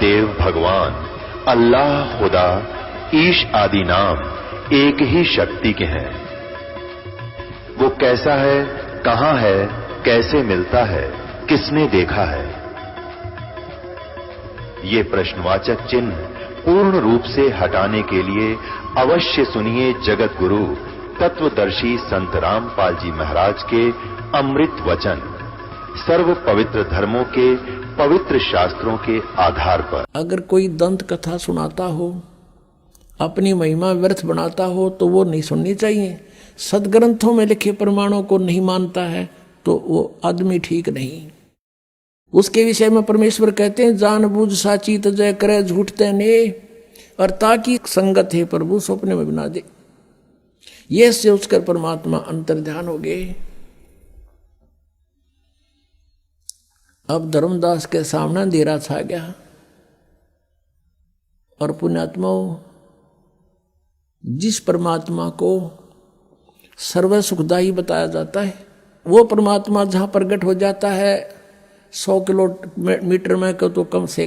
देव भगवान, अल्लाह, खुदा, ईश आदि नाम एक ही शक्ति के हैं। वो कैसा है, कहां है, कैसे मिलता है, किसने देखा है? ये प्रश्नवाचक चिन्ह पूर्ण रूप से हटाने के लिए अवश्य सुनिए जगत गुरु तत्वदर्शी संत रामपाल जी महाराज के अमृत वचन, सर्व पवित्र धर्मों के पवित्र शास्त्रों के आधार पर। अगर कोई दंत कथा सुनाता हो, अपनी महिमा व्यर्थ बनाता हो, तो वो नहीं सुननी चाहिए। सदग्रंथों में लिखे प्रमाणों को नहीं मानता है तो वो आदमी ठीक नहीं। उसके विषय में परमेश्वर कहते हैं, जानबूझ साची तजय करे झूठते ने, और ताकि संगत है प्रभु सपने में बना दे। ये से उसकर परमात्मा अंतर ध्यान हो गए। अब धर्मदास के सामने अंधेरा छा गया और पुण्यात्माओं, जिस परमात्मा को सर्व सुखदायी बताया जाता है, वो परमात्मा जहां प्रकट हो जाता है 100 किलोमीटर में को तो कम से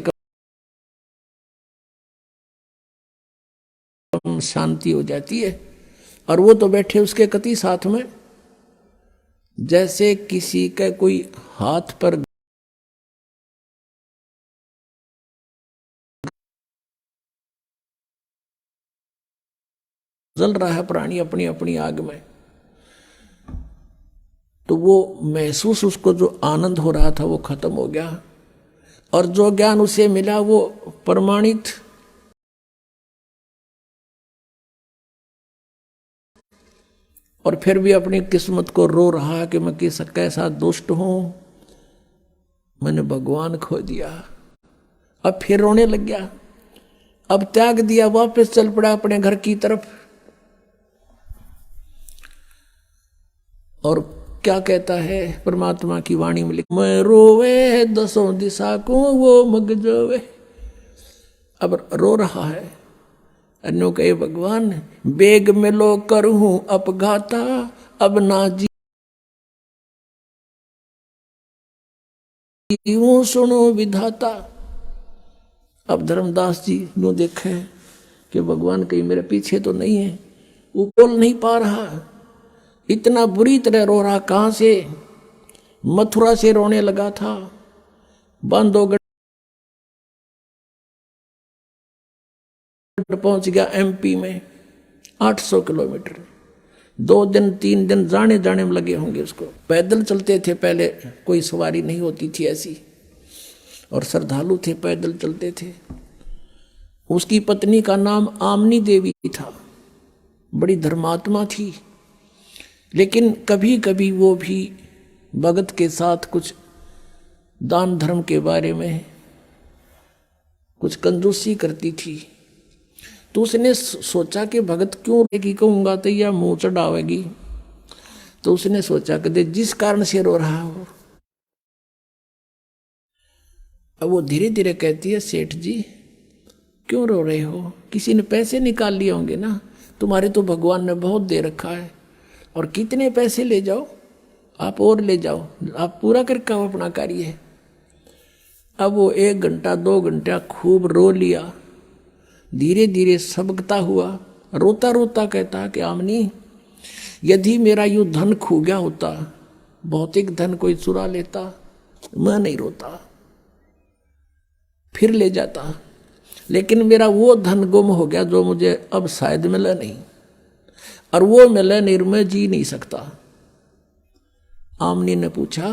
कम शांति हो जाती है। और वो तो बैठे उसके कति साथ में, जैसे किसी का कोई हाथ पर जल रहा है प्राणी अपनी अपनी आग में, तो वो महसूस, उसको जो आनंद हो रहा था वो खत्म हो गया। और जो ज्ञान उसे मिला वो प्रमाणित, और फिर भी अपनी किस्मत को रो रहा कि मैं कैसा दुष्ट हूं, मैंने भगवान खो दिया। अब फिर रोने लग गया, अब त्याग दिया, वापस चल पड़ा अपने घर की तरफ। और क्या कहता है परमात्मा की वाणी में, मैं रोवे दसों दिशा को वो मग जोवे। अब रो रहा है, अन्यों कहे भगवान बेग मिलो करूं अपघाता, अब ना जीऊं सुनो विधाता। अब धर्मदास जी नो देखे कि भगवान कहीं मेरे पीछे तो नहीं है, वो बोल नहीं पा रहा, इतना बुरी तरह रो रहा। कहां से? मथुरा से रोने लगा था, बांधवगढ़ पहुंच गया एमपी में, 800 किलोमीटर, 2 दिन 3 दिन जाने जाने में लगे होंगे उसको। पैदल चलते थे पहले, कोई सवारी नहीं होती थी ऐसी, और श्रद्धालु थे, पैदल चलते थे। उसकी पत्नी का नाम आमनी देवी था, बड़ी धर्मात्मा थी, लेकिन कभी कभी वो भी भगत के साथ कुछ दान धर्म के बारे में कुछ कंजूसी करती थी। तो उसने सोचा कि भगत क्यों रहेगी, कहूंगा तो यह मुंह चढ़ावेगी। तो उसने सोचा कि जिस कारण से रो रहा हो। अब वो धीरे धीरे कहती है, सेठ जी क्यों रो रहे हो, किसी ने पैसे निकाल लिए होंगे ना, तुम्हारे तो भगवान ने बहुत दे रखा है, और कितने पैसे ले जाओ आप, और ले जाओ, आप पूरा करके आओ अपना कार्य। अब वो 1 घंटा 2 घंटा खूब रो लिया, धीरे धीरे सबकता हुआ, रोता रोता कहता कि आमनी यदि मेरा यूं धन खो गया होता, भौतिक धन कोई चुरा लेता, मैं नहीं रोता, फिर ले जाता, लेकिन मेरा वो धन गुम हो गया जो मुझे अब शायद मिला नहीं, और वो मिले नहीं, मैं जी नहीं सकता। आमनी ने पूछा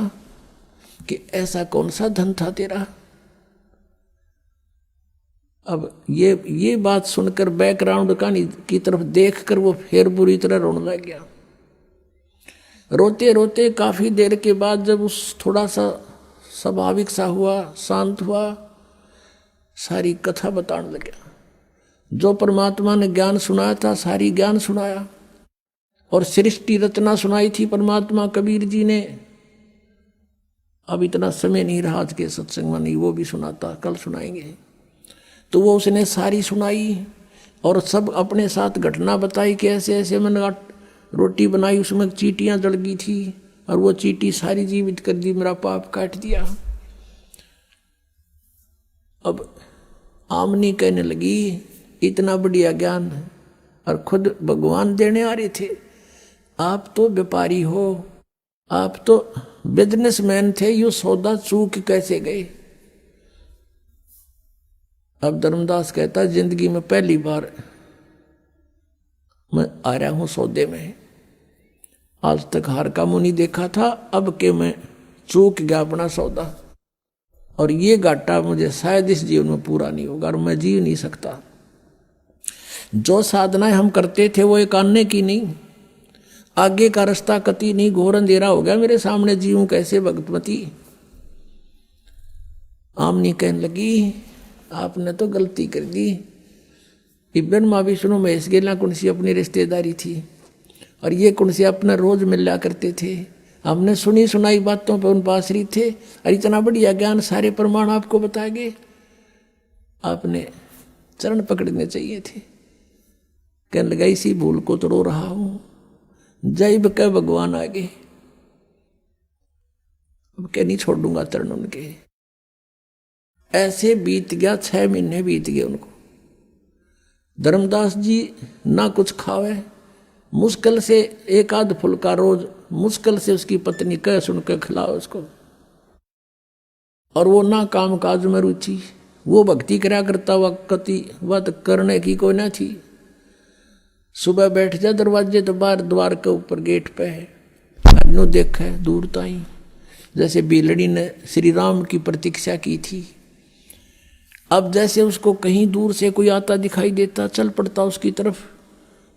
कि ऐसा कौन सा धन था तेरा? अब ये बात सुनकर बैकग्राउंड की तरफ देखकर वो फिर बुरी तरह रोने लग गया। रोते रोते काफी देर के बाद जब उस थोड़ा सा स्वाभाविक सा हुआ, शांत हुआ, सारी कथा बताने लगा। जो परमात्मा ने ज्ञान सुनाया था, सारी ज्ञान सुनाया, और सृष्टि रचना सुनाई थी परमात्मा कबीर जी ने। अब इतना समय नहीं रहा आज के सत्संग में, नहीं वो भी सुनाता, कल सुनाएंगे। तो वो उसने सारी सुनाई, और सब अपने साथ घटना बताई कि ऐसे ऐसे मैंने रोटी बनाई, उसमें चींटियां जल गई थी, और वो चींटी सारी जीवित कर दी, मेरा पाप काट दिया। अब आमनी कहने लगी इतना बढ़िया ज्ञान और खुद भगवान देने आ रहे थे, आप तो व्यापारी हो, आप तो बिजनेसमैन थे, यू सौदा चूक कैसे गए। अब धर्मदास कहता जिंदगी में पहली बार मैं आ रहा हूं सौदे में, आज तक हार का मुंह नहीं देखा था, अब के मैं चूक गया अपना सौदा, और ये घाटा मुझे शायद इस जीवन में पूरा नहीं होगा और मैं जी नहीं सकता। जो साधनाएं हम करते थे वो एक आने की नहीं, आगे का रास्ता कति नहीं, घोर अंधेरा हो गया मेरे सामने, जीऊं कैसे भगवती। आमनी कहने लगी आपने तो गलती कर दी, इब्बन माँ विष्णु महेश गेला कौन सी अपनी रिश्तेदारी थी और ये कौन से अपना रोज मिला करते थे, हमने सुनी सुनाई बातों पर उन पासरी थे और इतना बढ़िया ज्ञान सारे प्रमाण आपको बताए गए, आपने चरण पकड़ने चाहिए थे। कहने लगा इसी भूल को तो रो रहा हूं, जैब के भगवान आगे, अब क्या नहीं छोड़ दूंगा चरण उनके। ऐसे बीत गया 6 महीने बीत गए उनको। धर्मदास जी ना कुछ खावे, मुश्किल से एक आध फुल्का रोज, मुश्किल से उसकी पत्नी कह सुन के खिलाओ उसको, और वो ना काम काज में रुचि, वो भक्ति करा करता हुआ कति बात करने की कोई ना थी। सुबह बैठ जा दरवाजे तो बाहर द्वार के ऊपर गेट पे है, अनु देखे दूर ताई, जैसे बिलड़ी ने श्री राम की प्रतीक्षा की थी। अब जैसे उसको कहीं दूर से कोई आता दिखाई देता, चल पड़ता उसकी तरफ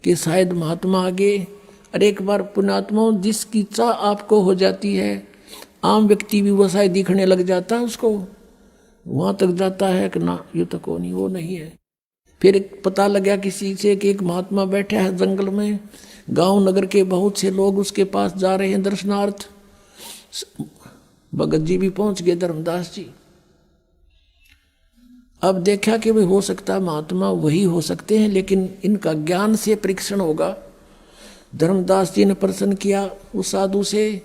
कि शायद महात्मा आगे। अरे एक बार पुण्यात्मा जिसकी चाह आपको हो जाती है, आम व्यक्ति भी वो शायद दिखने लग जाता है उसको, वहां तक जाता है कि ना ये तो कौन नहीं, वो नहीं है। फिर पता लगा किसी से कि एक महात्मा बैठा है जंगल में, गांव नगर के बहुत से लोग उसके पास जा रहे हैं दर्शनार्थ। भगत जी भी पहुंच गए, धर्मदास जी। अब देखा कि भाई हो सकता है महात्मा वही हो सकते हैं, लेकिन इनका ज्ञान से परीक्षण होगा। धर्मदास जी ने प्रश्न किया उस साधु से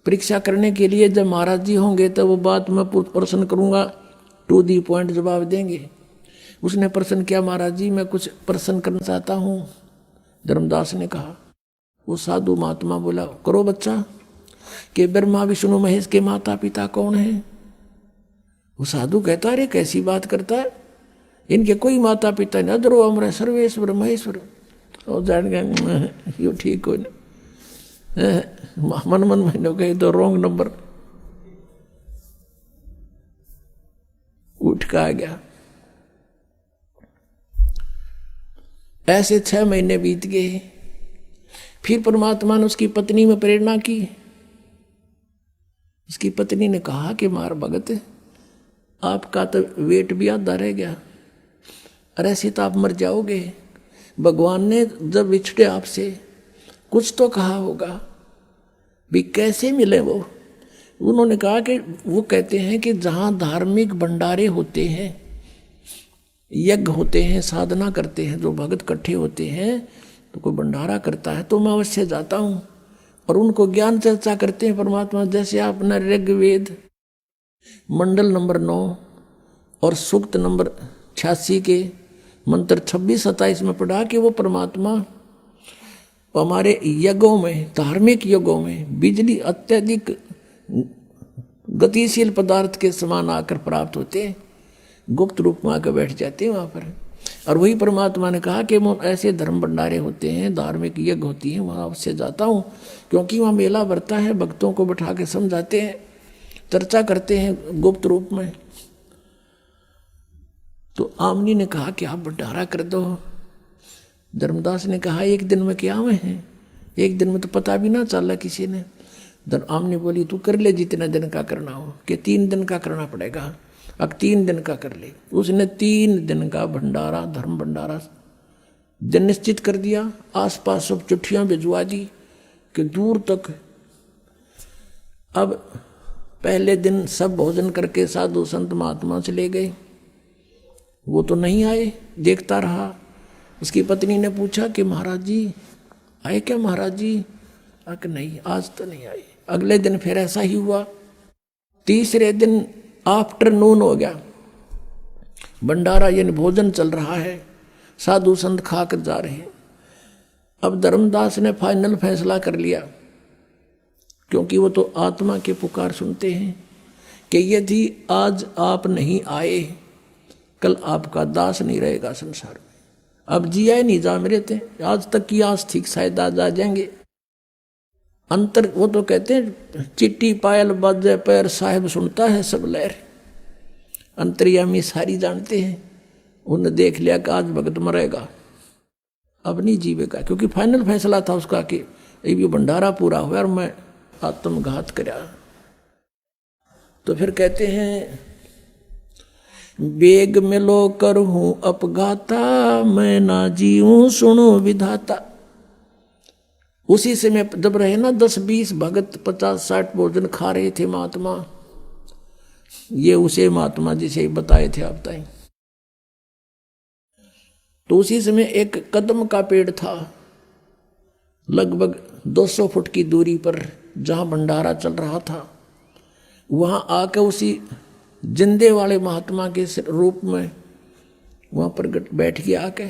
परीक्षा करने के लिए, जब महाराज जी होंगे तो वो बात मैं प्रश्न करूंगा, टू दी पॉइंट जवाब देंगे। उसने प्रश्न किया महाराज जी मैं कुछ प्रश्न करना चाहता हूं। धर्मदास ने कहा, वो साधु महात्मा बोला करो बच्चा, कि ब्रह्मा विष्णु महेश के माता पिता कौन है। वो साधु कहता अरे कैसी बात करता है, इनके कोई माता पिता नहीं, अदरो अमर सर्वेश्वर महेश्वर। और जान गए यो ठीक हो मन मन महीनों कहे तो रॉन्ग नंबर उठ का आ गया। ऐसे 6 महीने बीत गए। फिर परमात्मा ने उसकी पत्नी में प्रेरणा की। उसकी पत्नी ने कहा कि मार भगत आपका तो वेट भी आधा रह गया, अरे ऐसे तो आप मर जाओगे। भगवान ने जब विछड़े आपसे कुछ तो कहा होगा, भी कैसे मिले वो। उन्होंने कहा कि वो कहते हैं कि जहाँ धार्मिक भंडारे होते हैं, यज्ञ होते हैं, साधना करते हैं, जो भगत इकट्ठे होते हैं तो कोई भंडारा करता है तो मैं अवश्य जाता हूँ और उनको ज्ञान चर्चा करते हैं परमात्मा। जैसे आपने ऋग्वेद मंडल नंबर 9 और सूक्त नंबर 86 के मंत्र 26-27 में पढ़ा कि वो परमात्मा हमारे यज्ञों में, धार्मिक यज्ञों में बिजली अत्यधिक गतिशील पदार्थ के समान आकर प्राप्त होते हैं, गुप्त रूप में आकर बैठ जाते हैं वहां पर। और वही परमात्मा ने कहा कि वो ऐसे धर्म भंडारे होते हैं, धार्मिक यज्ञ होती हैं, वहां अवश्य जाता हूँ, क्योंकि वहाँ मेला भरता है, भक्तों को बैठा के समझाते हैं, चर्चा करते हैं गुप्त रूप में। तो आमनी ने कहा कि आप भंडारा कर दो। धर्मदास ने कहा एक दिन में क्या हुए हैं, एक दिन में तो पता भी ना चला किसी ने। आमनी बोली तू कर ले जितने दिन का करना हो, कि 3 दिन का करना पड़ेगा, अब 3 दिन का कर ले। उसने 3 दिन का भंडारा, धर्म भंडारा दिन निश्चित कर दिया। आसपास सब चिट्ठियां भिजवा दी कि दूर तक। अब पहले दिन सब भोजन करके साधु संत महात्मा चले गए, वो तो नहीं आए, देखता रहा। उसकी पत्नी ने पूछा कि महाराज जी आए क्या महाराज जी? कि नहीं आज तो नहीं आए। अगले दिन फिर ऐसा ही हुआ। तीसरे दिन आफ्टरनून हो गया, भंडारा यानी भोजन चल रहा है, साधु संत खाकर जा रहे हैं। अब धर्मदास ने फाइनल फैसला कर लिया, क्योंकि वो तो आत्मा के पुकार सुनते हैं, कि यदि आज आप नहीं आए कल आपका दास नहीं रहेगा संसार में। अब जिया नहीं जा मेरे थे, आज तक की आस ठीक शायद आज आ जाएंगे। अंतर वो तो कहते हैं चिट्ठी पायल बाजे पैर साहिब सुनता है सब लहर। अंतर्यामी सारी जानते हैं, उन्हें देख लिया कि आज भगत मरेगा, अब नहीं जीवेगा, क्योंकि फाइनल फैसला था उसका कि ये भंडारा पूरा हुआ और मैं आत्मघात करा। तो फिर कहते हैं बेग में लो कर हूं अपघाता, मैं ना जीऊं सुनो विधाता। उसी से मैं जब रहे ना 10-20 भगत 50-60 भोजन खा रहे थे महात्मा, ये उसे महात्मा जिसे बताए थे आप ताई। तो उसी समय एक कदम का पेड़ था, लगभग 200 फुट की दूरी पर, जहां भंडारा चल रहा था। वहां आकर उसी जिंदे वाले महात्मा के रूप में वहां पर बैठ के आके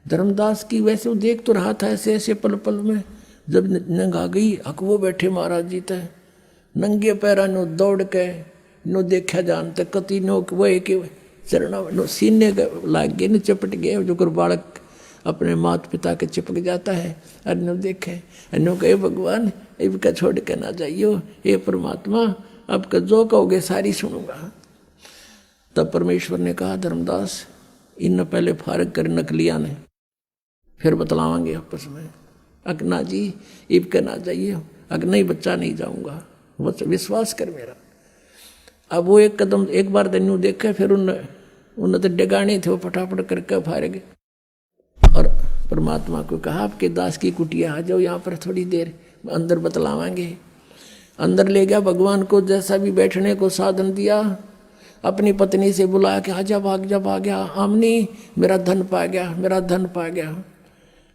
धर्मदास की, वैसे वो देख तो रहा था ऐसे ऐसे पल पल में, जब नंग आ गई हक वो बैठे महाराज जी तय नंगे पैरा नो दौड़ के नो देखा जानते कति नो वो एक चरणा नो सीने लाग गए न चपट गए, जो कर बालक अपने माता पिता के चिपक जाता है। अरे नो देखे नो कहे भगवान इनका छोड़ के ना जाइयो, हे परमात्मा आपका जो कहोगे सारी सुनूंगा। तब परमेश्वर ने कहा धर्मदास इन पहले फारग कर नकलिया ने, फिर बतलावांगे आपस में। अकना जी इब के ना जाइए, अक नहीं बच्चा नहीं जाऊंगा, बस विश्वास कर मेरा। अब वो एक कदम एक बार दन्यू देखे, फिर उन तो डगाने थे वो फटाफट करके फारेगे। और परमात्मा को कहा आपके दास की कुटिया आ जाओ यहाँ पर थोड़ी देर, अंदर बतलावांगे। अंदर ले गया, भगवान को जैसा भी बैठने को साधन दिया, अपनी पत्नी से बुलाया कि आजा भाग जा भाग गया, आमनी मेरा धन पा गया, मेरा धन पा गया।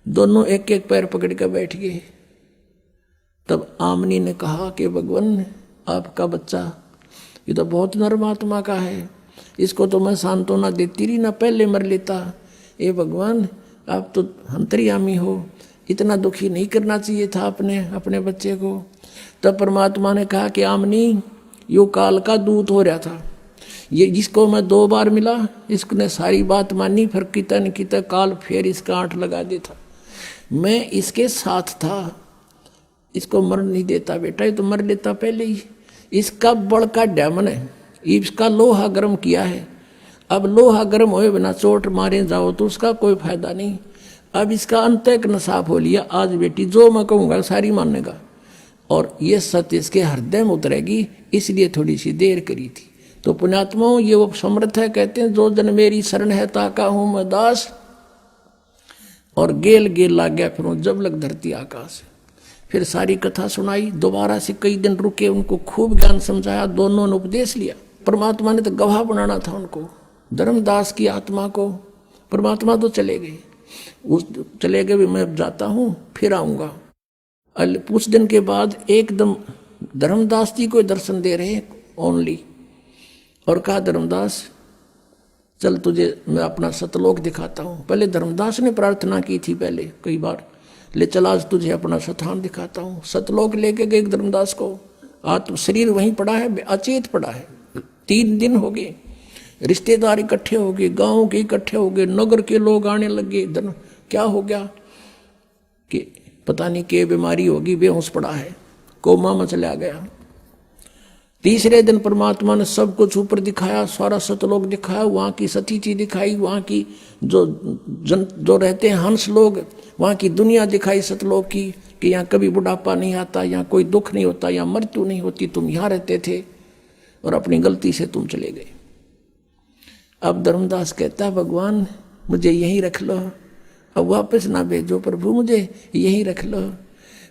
दोनों एक एक पैर पकड़ कर बैठ गए। तब आमनी ने कहा कि भगवान आपका बच्चा ये तो बहुत नर्म आत्मा का है, इसको तो मैं सांत्वना देती रही ना, पहले मर लेता। ये भगवान आप तो अंतर्यामी हो, इतना दुखी नहीं करना चाहिए था अपने बच्चे को। तब परमात्मा ने कहा कि आमनी यो काल का दूत हो रहा था, ये जिसको मैं 2 बार मिला इसने सारी बात मानी, फिर कितन कित काल फिर इसका आंट लगा देता। मैं इसके साथ था, इसको मर नहीं देता बेटा, ये तो मर लेता पहले ही। इसका बड़ का डैमन है, इसका लोहा गर्म किया है। अब लोहा गर्म होए बिना चोट मारे जाओ तो उसका कोई फायदा नहीं। अब इसका अंतःकरण साफ हो लिया, आज बेटी जो मैं कहूँगा सारी मानेगा, और ये सत्य इसके हृदय में उतरेगी, इसलिए थोड़ी सी देर करी थी। तो पुण्यात्माओं ये वो समर्थ है, कहते हैं जो जन मेरी शरण है ताका हूँ मैं दास, और गेल गेल लाग गया फिर जब लग धरती आकाश। फिर सारी कथा सुनाई, दोबारा से कई दिन रुके, उनको खूब ज्ञान समझाया, दोनों ने उपदेश लिया। परमात्मा ने तो गवाह बनाना था उनको, धर्मदास की आत्मा को। परमात्मा तो चले गए, चले गए भी मैं जाता हूँ फिर आऊँगा। कुछ दिन के बाद एकदम धर्मदास जी को दर्शन दे रहे ओनली, और कहा धर्मदास चल तुझे मैं अपना सतलोक दिखाता हूँ। पहले धर्मदास ने प्रार्थना की थी पहले कई बार, ले चल आज तुझे अपना स्थान दिखाता हूँ। सतलोक लेके गए धर्मदास को, आत्म शरीर वहीं पड़ा है, अचेत पड़ा है। 3 दिन हो गए, रिश्तेदार इकट्ठे हो गए, गाँव के इकट्ठे हो गए, नगर के लोग आने लगे। क्या हो गया कि पता नहीं क्या बीमारी होगी, बेहोश पड़ा है, कोमा में चला गया। तीसरे दिन परमात्मा ने सब कुछ ऊपर दिखाया, सारा सतलोक दिखाया, वहाँ की सतीची दिखाई, वहाँ की जो रहते हैं हंस लोग, वहाँ की दुनिया दिखाई सतलोक की, कि यहाँ कभी बुढ़ापा नहीं आता, यहाँ कोई दुख नहीं होता, यहाँ मृत्यु नहीं होती, तुम यहाँ रहते थे और अपनी गलती से तुम चले गए। अब धर्मदास कहता है भगवान मुझे यहीं रख लो, अब वापस ना भेजो प्रभु, मुझे यहीं रख लो।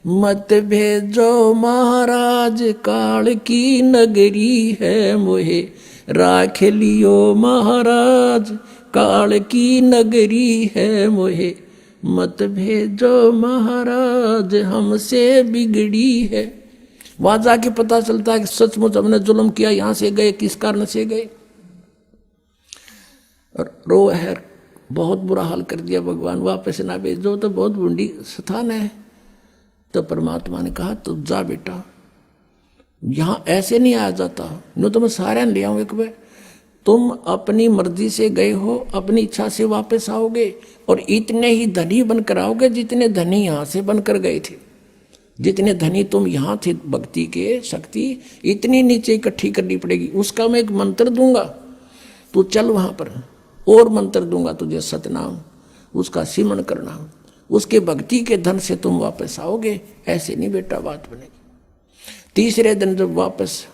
मत भेजो महाराज काल की नगरी है, मोहे राख लियो महाराज काल की नगरी है मोहे। मत भेजो महाराज हमसे बिगड़ी है। वहां जाके पता चलता है कि सचमुच हमने जुल्म किया, यहां से गए किस कारण से गए। और रो है, बहुत बुरा हाल कर दिया भगवान, वापस ना भेजो तो बहुत बूढ़ी स्थान है। तो परमात्मा ने कहा तो जा बेटा, यहां ऐसे नहीं आया जाता, नो तो मैं सारे ले आऊं एक बार। तुम अपनी मर्जी से गए हो, अपनी इच्छा से वापस आओगे और इतने ही धनी बनकर आओगे जितने धनी यहां से बनकर गए थे। जितने धनी तुम यहां थे भक्ति के शक्ति, इतनी नीचे इकट्ठी करनी पड़ेगी। उसका मैं एक मंत्र दूंगा, तू चल वहां पर, और मंत्र दूंगा तुझे सतनाम, उसका सिमरण करना, उसके भक्ति के धन से तुम वापस आओगे। ऐसे नहीं बेटा बात बनेगी। तीसरे दिन जब वापस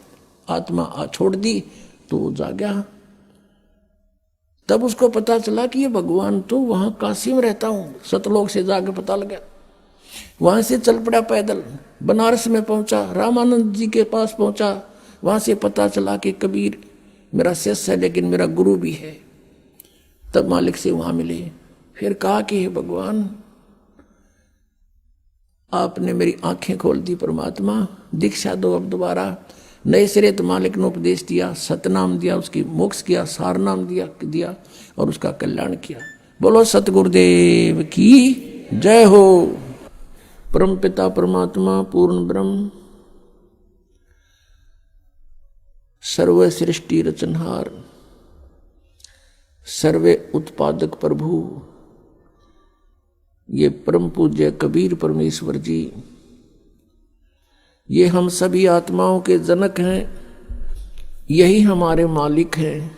आत्मा छोड़ दी तो वो जागा। तब उसको पता चला कि ये भगवान तो वहां काशी में रहता हूं। सतलोक से जाके पता लगा, वहां से चल पड़ा पैदल, बनारस में पहुंचा, रामानंद जी के पास पहुंचा। वहां से पता चला कि कबीर मेरा शिष्य है लेकिन मेरा गुरु भी है। तब मालिक से वहां मिले, फिर कहा कि हे भगवान, आपने मेरी आंखें खोल दी परमात्मा, दीक्षा दो अब दोबारा। नए सिरे तो मालिक ने उपदेश दिया, सतनाम दिया, उसकी मोक्ष किया, सार नाम दिया और उसका कल्याण किया। बोलो सतगुरुदेव की जय हो। परम पिता परमात्मा पूर्ण ब्रह्म, सर्व सृष्टि रचनहार, सर्वे उत्पादक प्रभु, ये परम पूज्य कबीर परमेश्वर जी, ये हम सभी आत्माओं के जनक हैं, यही हमारे मालिक हैं।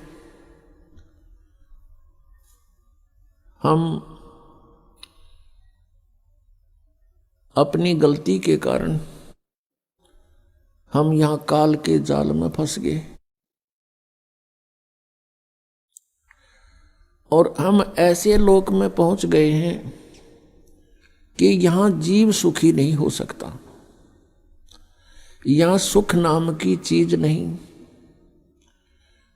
हम अपनी गलती के कारण हम यहां काल के जाल में फंस गए और हम ऐसे लोक में पहुंच गए हैं कि यहां जीव सुखी नहीं हो सकता। यहां सुख नाम की चीज नहीं।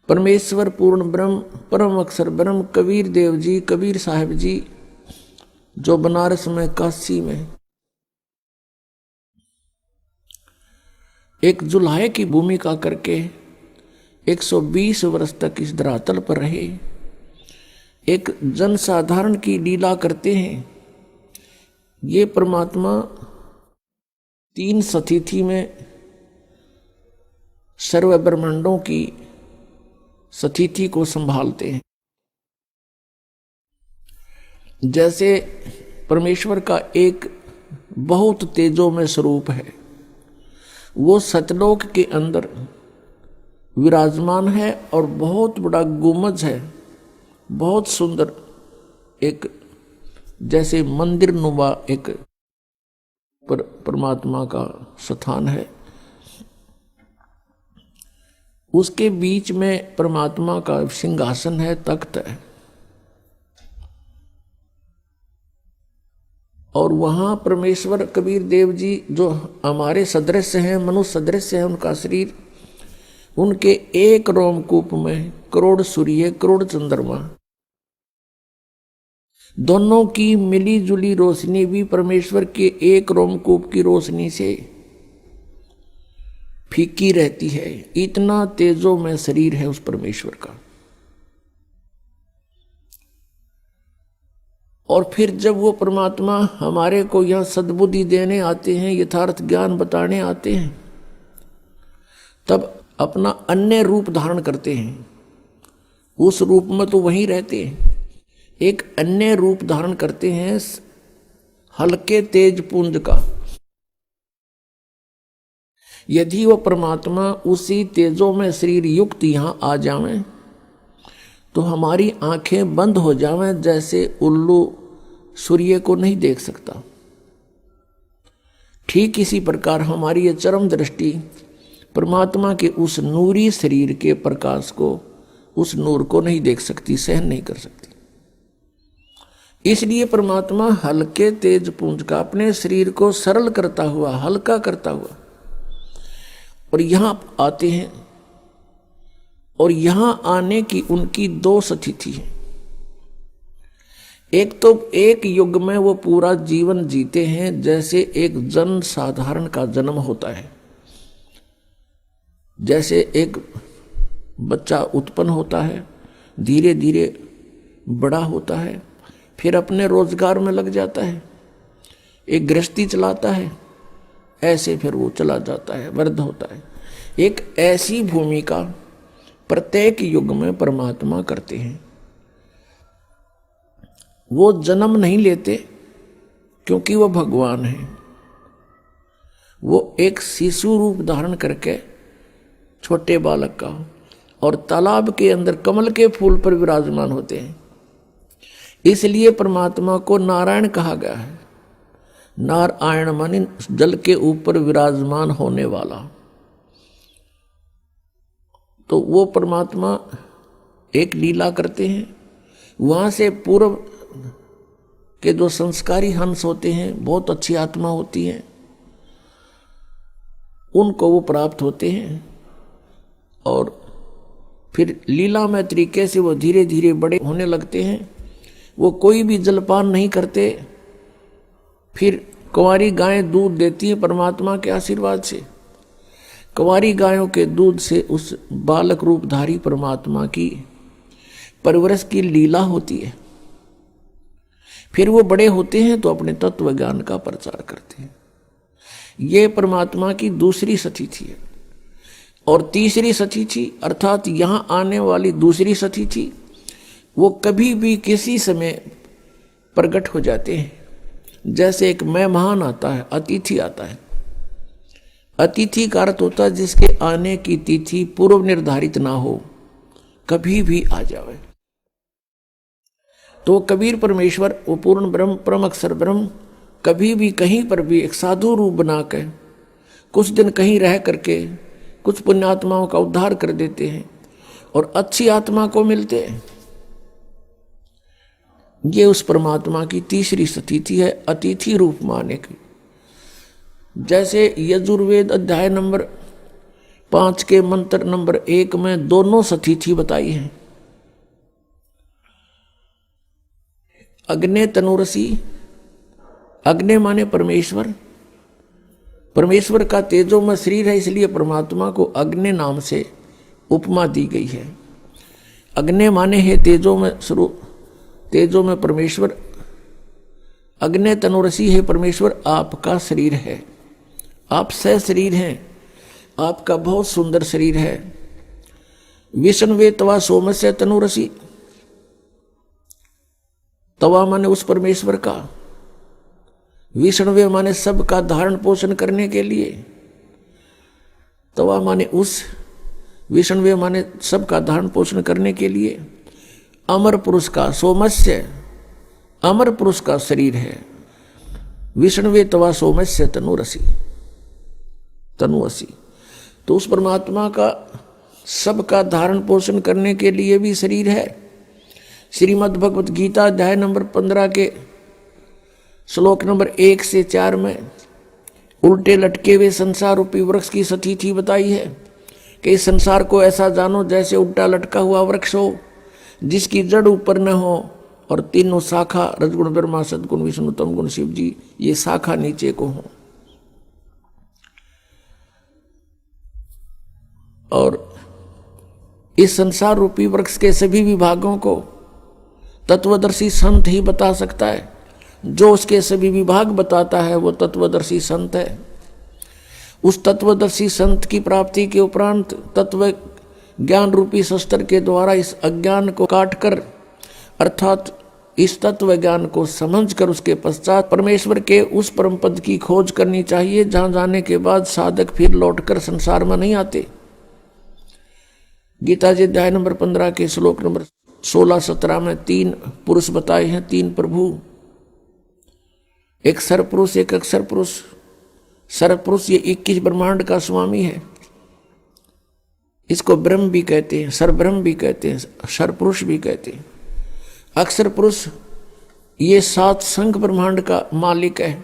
परमेश्वर पूर्ण ब्रह्म, परम अक्षर ब्रह्म कबीर देव जी, कबीर साहब जी, जो बनारस में काशी में एक जुल्हे की भूमिका करके 120 वर्ष तक इस धरातल पर रहे, एक जनसाधारण की लीला करते हैं। ये परमात्मा 3 सतिथि में सर्व ब्रह्मांडों की सतिथि को संभालते हैं। जैसे परमेश्वर का एक बहुत तेजोमय स्वरूप है, वो सतलोक के अंदर विराजमान है और बहुत बड़ा गुम्बज है, बहुत सुंदर, एक जैसे मंदिर नुमा एक परमात्मा का स्थान है। उसके बीच में परमात्मा का सिंहासन है, तख्त है, और वहां परमेश्वर कबीर देव जी जो हमारे सदृश हैं, मनुष्य सदृश है उनका शरीर, उनके एक रोमकूप में करोड़ सूर्य, करोड़ चंद्रमा, दोनों की मिली जुली रोशनी भी परमेश्वर के एक रोमकूप की रोशनी से फीकी रहती है। इतना तेजो में शरीर है उस परमेश्वर का। और फिर जब वो परमात्मा हमारे को यह सद्बुद्धि देने आते हैं, यथार्थ ज्ञान बताने आते हैं, तब अपना अन्य रूप धारण करते हैं। उस रूप में तो वहीं रहते हैं, एक अन्य रूप धारण करते हैं हल्के तेज पुंज का। यदि वो परमात्मा उसी तेजों में शरीर युक्त यहां आ जावें तो हमारी आंखें बंद हो जावें, जैसे उल्लू सूर्य को नहीं देख सकता। ठीक इसी प्रकार हमारी ये चरम दृष्टि परमात्मा के उस नूरी शरीर के प्रकाश को, उस नूर को नहीं देख सकती, सहन नहीं कर सकती। इसलिए परमात्मा हल्के तेज पुंज का अपने शरीर को सरल करता हुआ, हल्का करता हुआ और यहां आते हैं। और यहां आने की उनकी 2 स्थिति है। एक तो एक युग में वो पूरा जीवन जीते हैं जैसे एक जन साधारण का जन्म होता है। जैसे एक बच्चा उत्पन्न होता है, धीरे धीरे बड़ा होता है, फिर अपने रोजगार में लग जाता है, एक गृहस्थी चलाता है, ऐसे फिर वो चला जाता है, वृद्ध होता है। एक ऐसी भूमिका प्रत्येक युग में परमात्मा करते हैं। वो जन्म नहीं लेते क्योंकि वो भगवान है, वो एक शिशु रूप धारण करके छोटे बालक का और तालाब के अंदर कमल के फूल पर विराजमान होते हैं। इसलिए परमात्मा को नारायण कहा गया है। नारायण माने जल के ऊपर विराजमान होने वाला। तो वो परमात्मा एक लीला करते हैं। वहां से पूर्व के जो संस्कारी हंस होते हैं, बहुत अच्छी आत्मा होती है, उनको वो प्राप्त होते हैं और फिर लीलामय तरीके से वो धीरे धीरे बड़े होने लगते हैं। वो कोई भी जलपान नहीं करते। फिर कुंवारी गायें दूध देती है परमात्मा के आशीर्वाद से। कुंवारी गायों के दूध से उस बालक रूपधारी परमात्मा की परवरिश की लीला होती है। फिर वो बड़े होते हैं तो अपने तत्व ज्ञान का प्रचार करते हैं। ये परमात्मा की दूसरी सतिथि है। और तीसरी सतिथि अर्थात यहां आने वाली दूसरी सतिथि, वो कभी भी किसी समय प्रकट हो जाते हैं। जैसे एक मेहमान आता है, अतिथि आता है। अतिथि का अर्थ होता है जिसके आने की तिथि पूर्व निर्धारित ना हो, कभी भी आ जाए। तो कबीर परमेश्वर, वो पूर्ण ब्रह्म, परम अक्षर ब्रह्म, कभी भी कहीं पर भी एक साधु रूप बनाकर कुछ दिन कहीं रह करके कुछ पुण्यात्माओं का उद्धार कर देते हैं और अच्छी आत्मा को मिलते हैं। ये उस परमात्मा की तीसरी स्थिति है, अतिथि रूप में आने की। जैसे यजुर्वेद अध्याय नंबर 5 के मंत्र नंबर 1 में दोनों स्थिति बताई है। अग्ने तनुरसी, अग्नि माने परमेश्वर, परमेश्वर का तेजो में शरीर है, इसलिए परमात्मा को अग्नि नाम से उपमा दी गई है। अग्नि माने है तेजो में स्वरूप, तेजो में परमेश्वर। अग्नि तनुरसी है परमेश्वर, आपका शरीर है, आप सह शरीर हैं, आपका बहुत सुंदर शरीर है। विष्णुवे तवा सोमस्य तनुरसी, तवा माने उस परमेश्वर का, विष्णुवे माने सबका धारण पोषण करने के लिए, तवा माने उस, विष्णुवे माने सबका धारण पोषण करने के लिए। अमर पुरुष का, सोमस्य अमर पुरुष का शरीर है। विष्णुवे तवा सोमस्य तनुरसी, तनुअसी। तो उस परमात्मा का सबका धारण पोषण करने के लिए भी शरीर है। श्रीमद् भगवत गीता अध्याय नंबर 15 के श्लोक नंबर 1 से 4 में उल्टे लटके हुए संसार रूपी वृक्ष की स्थिति बताई है कि इस संसार को ऐसा जानो जैसे उल्टा लटका हुआ वृक्ष हो, जिसकी जड़ ऊपर न हो और तीनों शाखा, रजगुण ब्रह्मा, सदगुण विष्णु, तम गुण शिव जी, ये शाखा नीचे को हो। और इस संसार रूपी वृक्ष के सभी विभागों को तत्वदर्शी संत ही बता सकता है। जो उसके सभी विभाग बताता है वो तत्वदर्शी संत है। उस तत्वदर्शी संत की प्राप्ति के उपरांत तत्व ज्ञान रूपी शस्त्र के द्वारा इस अज्ञान को काटकर, अर्थात इस तत्व ज्ञान को समझकर उसके पश्चात परमेश्वर के उस परम पद की खोज करनी चाहिए, जहां जाने के बाद साधक फिर लौटकर संसार में नहीं आते। गीता जी अध्याय नंबर 15 के श्लोक नंबर 16-17 में 3 पुरुष बताए हैं, 3 प्रभु, एक सरपुरुष, एक अक्षर पुरुष। सरपुरुष ये 21 ब्रह्मांड का स्वामी है, इसको ब्रह्म भी कहते हैं, सरब्रह्म भी कहते हैं, सरपुरुष भी कहते हैं। अक्षर पुरुष ये 7 संघ ब्रह्मांड का मालिक है,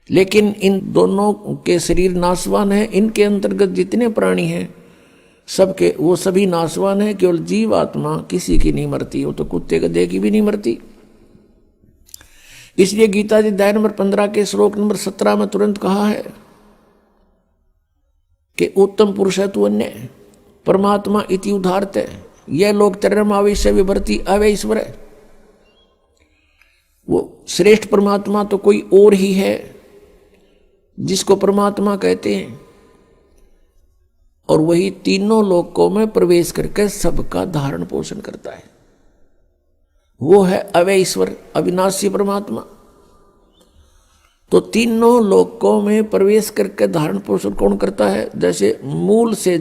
लेकिन इन दोनों के शरीर नाशवान है। इनके अंतर्गत जितने प्राणी हैं सबके, वो सभी नाशवान है। केवल जीव आत्मा किसी की नहीं मरती, वो तो कुत्ते गधे की भी नहीं मरती। इसलिए गीता जी अध्याय नंबर 15 के श्लोक नंबर 17 में तुरंत कहा है कि उत्तम पुरुष है तू अन्य, परमात्मा इति उदाहरते, यह लोग तरमाविष्य विभर्ति अवय ईश्वर है। वो श्रेष्ठ परमात्मा तो कोई और ही है जिसको परमात्मा कहते हैं, और वही तीनों लोकों में प्रवेश करके सबका धारण पोषण करता है। वो है अवय ईश्वर, अविनाशी परमात्मा। तो तीनों लोकों में प्रवेश करके धारण पोषण कौन करता है? जैसे मूल से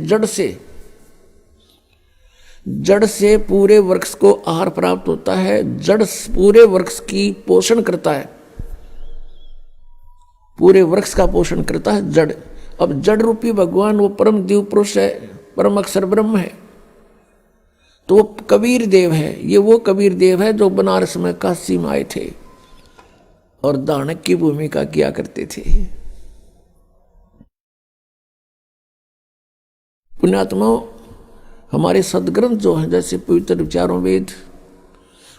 जड़ से पूरे वृक्ष को आहार प्राप्त होता है, जड़ पूरे वृक्ष की पोषण करता है, पूरे वृक्ष का पोषण करता है जड़। अब जड़ रूपी भगवान वो परम दिव्य पुरुष है, परम अक्षर ब्रह्म है, तो वो कबीर देव है। ये वो कबीर देव है जो बनारस में काशी में आए थे और दानक की भूमिका किया करते थे। पुण्यात्माओं, हमारे सदग्रंथ जो हैं, जैसे पवित्र विचारों वेद,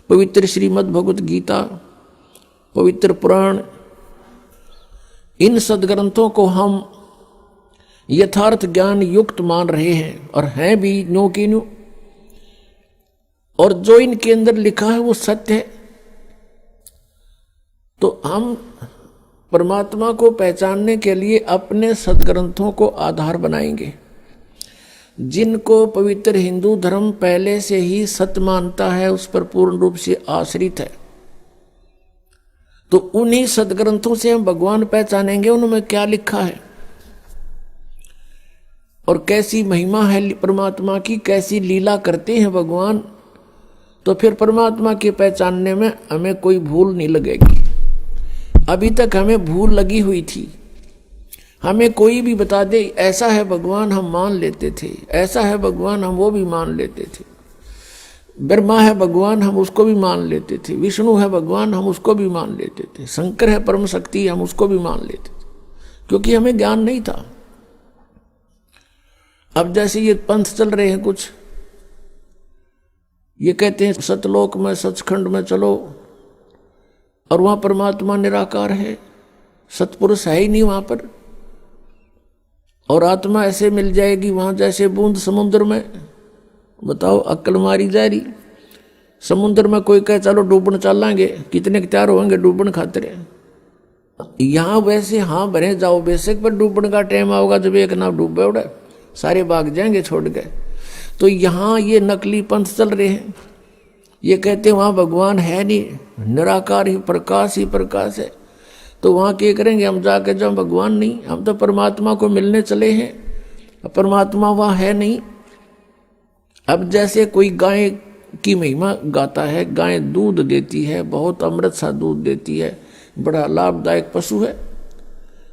पवित्र श्रीमद् भगवत गीता, पवित्र पुराण, इन सदग्रंथों को हम यथार्थ ज्ञान युक्त मान रहे हैं और हैं भी न्यों की न्यों, और जो इनके अंदर लिखा है वो सत्य है। तो हम परमात्मा को पहचानने के लिए अपने सदग्रंथों को आधार बनाएंगे। जिनको पवित्र हिंदू धर्म पहले से ही सत्य मानता है, उस पर पूर्ण रूप से आश्रित है, तो उन्हीं सदग्रंथों से हम भगवान पहचानेंगे। उनमें क्या लिखा है और कैसी महिमा है परमात्मा की, कैसी लीला करते हैं भगवान, तो फिर परमात्मा के पहचानने में हमें कोई भूल नहीं लगेगी। अभी तक हमें भूल लगी हुई थी। हमें कोई भी बता दे ऐसा है भगवान, हम मान लेते थे, ऐसा है भगवान, हम वो भी मान लेते थे। ब्रह्मा है भगवान, हम उसको भी मान लेते थे। विष्णु है भगवान, हम उसको भी मान लेते थे। शंकर है परम शक्ति, हम उसको भी मान लेते थे, क्योंकि हमें ज्ञान नहीं था। अब जैसे ये पंथ चल रहे हैं कुछ, ये कहते हैं सतलोक में सचखंड में चलो, और वहां परमात्मा निराकार है, सतपुरुष है ही नहीं वहां पर, और आत्मा ऐसे मिल जाएगी वहां जैसे बूंद समुद्र में। बताओ, अक्ल मारी जा रही। समुद्र में कोई कहे चलो डूबन चलेंगे, कितने तैयार होंगे डूबन खातिर। यहां वैसे हाँ भरे जाओ बेशक, पर डूबन का टाइम आओगा जब एक नाव डूबे उड़े, सारे भाग जाएंगे छोड़ गए। तो यहां ये नकली पंथ चल रहे हैं, ये कहते हैं वहां भगवान है नहीं, निराकार ही प्रकाश है। तो वहां क्या करेंगे हम जाके, जब भगवान नहीं, हम तो परमात्मा को मिलने चले हैं, परमात्मा वहां है नहीं। अब जैसे कोई गाय की महिमा गाता है, गाय दूध देती है, बहुत अमृत सा दूध देती है, बड़ा लाभदायक पशु है,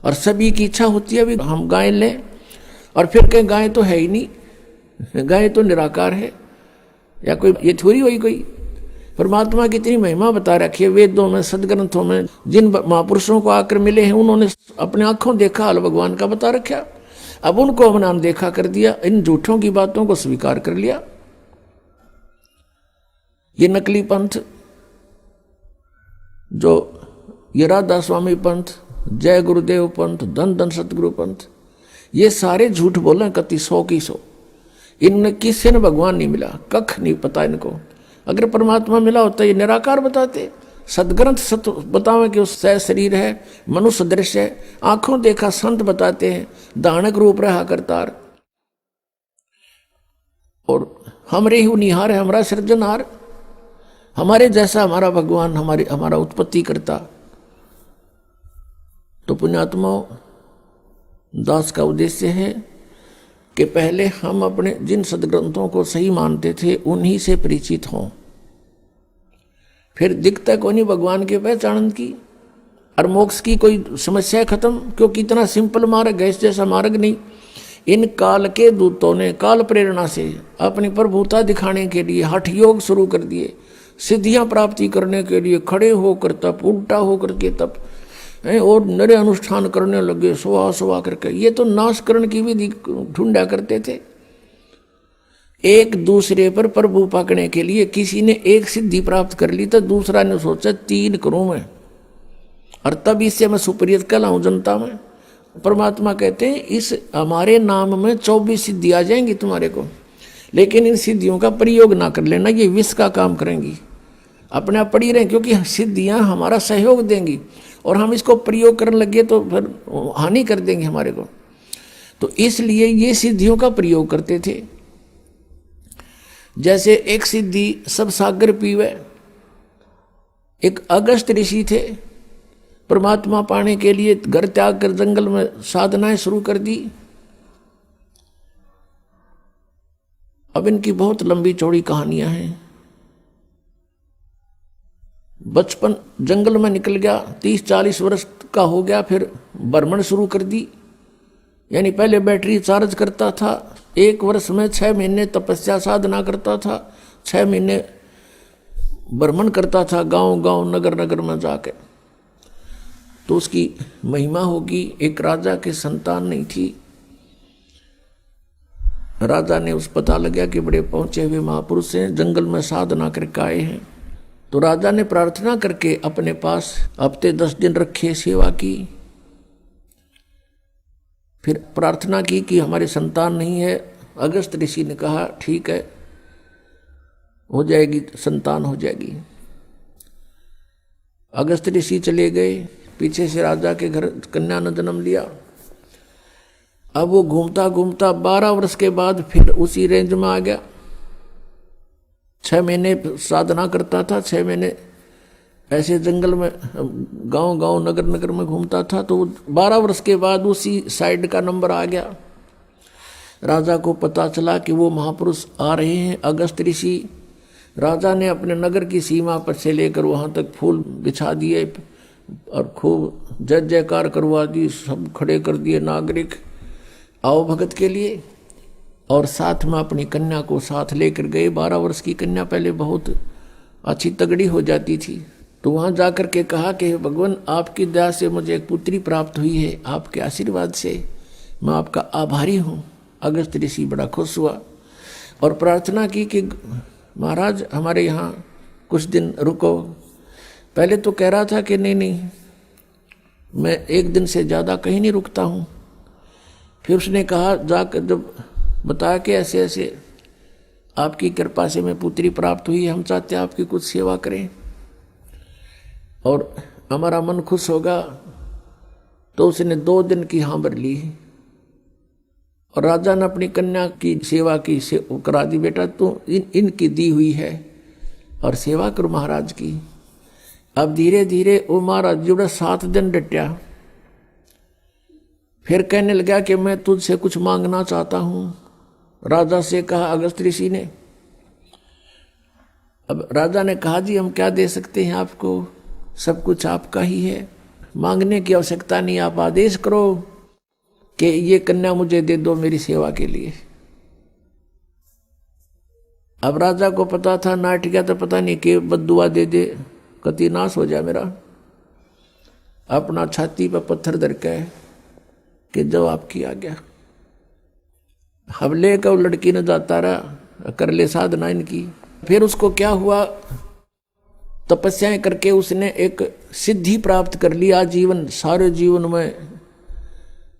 और सभी की इच्छा होती है भी हम गाय लें, और फिर कहें गाय तो है ही नहीं, गाय तो निराकार है, या कोई ये थोड़ी हुई कोई। परमात्मा की इतनी महिमा बता रखी है वेदों में, सदग्रंथों में। जिन महापुरुषों को आकर मिले हैं उन्होंने अपने आंखों देखा हाल भगवान का बता रखा। अब उनको हमने अनदेखा कर दिया, इन झूठों की बातों को स्वीकार कर लिया। ये नकली पंथ, जो ये राधा स्वामी पंथ, जय गुरुदेव पंथ, धन धन सतगुरु पंथ, ये सारे झूठ बोले कति 100 की 100। इन किसी ने भगवान नहीं मिला, कख नहीं पता इनको। अगर परमात्मा मिला होता ये निराकार बताते। सदग्रंथ सत्य बतावे कि उस शरीर है, मनुष्य दृश्य है, आंखों देखा संत बताते हैं, दानक रूप रहा करतार, और हमरे ही निहार है, हमारा सृजनहार, हमारे जैसा हमारा भगवान, हमारा उत्पत्ति करता। तो पुण्यात्माओं, दास का उद्देश्य है कि पहले हम अपने जिन सदग्रंथों को सही मानते थे उन्हीं से परिचित हों, फिर दिखता को नहीं भगवान के पहचान की, और मोक्ष की कोई समस्या खत्म, क्योंकि इतना सिंपल मार्ग है, इस जैसा मार्ग नहीं। इन काल के दूतों ने काल प्रेरणा से अपनी प्रभुता दिखाने के लिए हठ योग शुरू कर दिए, सिद्धियां प्राप्ति करने के लिए खड़े होकर तप, उल्टा होकर के तप, और नरे अनुष्ठान करने लगे, सुहा करके। ये तो नाशकरण की विधि ढूंढा करते थे। एक दूसरे पर प्रभु पकड़ने के लिए किसी ने एक सिद्धि प्राप्त कर ली तो दूसरा ने सोचा 3 करूं मैं, और तब इससे मैं सुपरियत कहलाऊं जनता में। परमात्मा कहते हैं इस हमारे नाम में 24 सिद्धि आ जाएंगी तुम्हारे को, लेकिन इन सिद्धियों का प्रयोग ना कर लेना, ये विष का काम करेंगी। अपने आप पड़ी रहें, क्योंकि सिद्धियां हमारा सहयोग देंगी और हम इसको प्रयोग करने लगे तो फिर हानि कर देंगे हमारे को। तो इसलिए ये सिद्धियों का प्रयोग करते थे। जैसे एक सिद्धि सब सागर पीवे, एक अगस्त ऋषि थे, परमात्मा पाने के लिए घर त्याग कर जंगल में साधनाएं शुरू कर दी। अब इनकी बहुत लंबी चौड़ी कहानियां हैं। बचपन जंगल में निकल गया, 30-40 वर्ष का हो गया, फिर भ्रमण शुरू कर दी। यानी पहले बैटरी चार्ज करता था, 1 वर्ष में 6 महीने तपस्या साधना करता था, 6 महीने भ्रमण करता था गांव गांव नगर नगर में जाके। तो उसकी महिमा होगी। एक राजा की संतान नहीं थी। राजा ने उस पता लगा कि बड़े पहुंचे हुए महापुरुष हैं, जंगल में साधना करके आए हैं। तो राजा ने प्रार्थना करके अपने पास हफ्ते 10 दिन रखे, सेवा की। फिर प्रार्थना की कि हमारी संतान नहीं है। अगस्त ऋषि ने कहा ठीक है, हो जाएगी, संतान हो जाएगी। अगस्त ऋषि चले गए, पीछे से राजा के घर कन्या ने जन्म लिया। अब वो घूमता घूमता 12 वर्ष के बाद फिर उसी रेंज में आ गया। 6 महीने साधना करता था, 6 महीने ऐसे जंगल में गांव गांव नगर नगर में घूमता था। तो 12 वर्ष के बाद उसी साइड का नंबर आ गया। राजा को पता चला कि वो महापुरुष आ रहे हैं, अगस्त ऋषि। राजा ने अपने नगर की सीमा पर से लेकर वहां तक फूल बिछा दिए और खूब जय जयकार करवा दी। सब खड़े कर दिए नागरिक, आओ भगत के लिए। और साथ में अपनी कन्या को साथ लेकर गए। 12 वर्ष की कन्या पहले बहुत अच्छी तगड़ी हो जाती थी। तो वहां जाकर के कहा कि भगवान, आपकी दया से मुझे एक पुत्री प्राप्त हुई है, आपके आशीर्वाद से मैं आपका आभारी हूँ। अगस्त ऋषि बड़ा खुश हुआ और प्रार्थना की कि महाराज हमारे यहाँ कुछ दिन रुको। पहले तो कह रहा था कि नहीं, मैं 1 दिन से ज़्यादा कहीं नहीं रुकता हूँ। फिर उसने कहा, जाकर जब बताया कि ऐसे ऐसे आपकी कृपा से मैं पुत्री प्राप्त हुई, हम चाहते हैं आपकी कुछ सेवा करें और हमारा मन खुश होगा। तो उसने 2 दिन की हाँ भर ली और राजा ने अपनी कन्या की सेवा की करा दी। बेटा तू इनकी दी हुई है और सेवा करो महाराज की। अब धीरे धीरे वो महाराज जुड़ा 7 दिन डटा। फिर कहने लगा कि मैं तुझसे कुछ मांगना चाहता हूं। राजा से कहा अगस्त ऋषि ने। अब राजा ने कहा, जी हम क्या दे सकते हैं आपको, सब कुछ आपका ही है, मांगने की आवश्यकता नहीं, आप आदेश करो कि ये कन्या मुझे दे दो मेरी सेवा के लिए। अब राजा को पता था, नाट गया तो पता नहीं कि बद्दुआ दे दे, कति नाश हो जाए मेरा। अपना छाती पर पत्थर धर के कि जवाब किया गया। हवले का लड़की ने जाता रहा, कर ले साधना इनकी। फिर उसको क्या हुआ, तपस्याएं करके उसने एक सिद्धि प्राप्त कर ली। आजीवन सारे जीवन में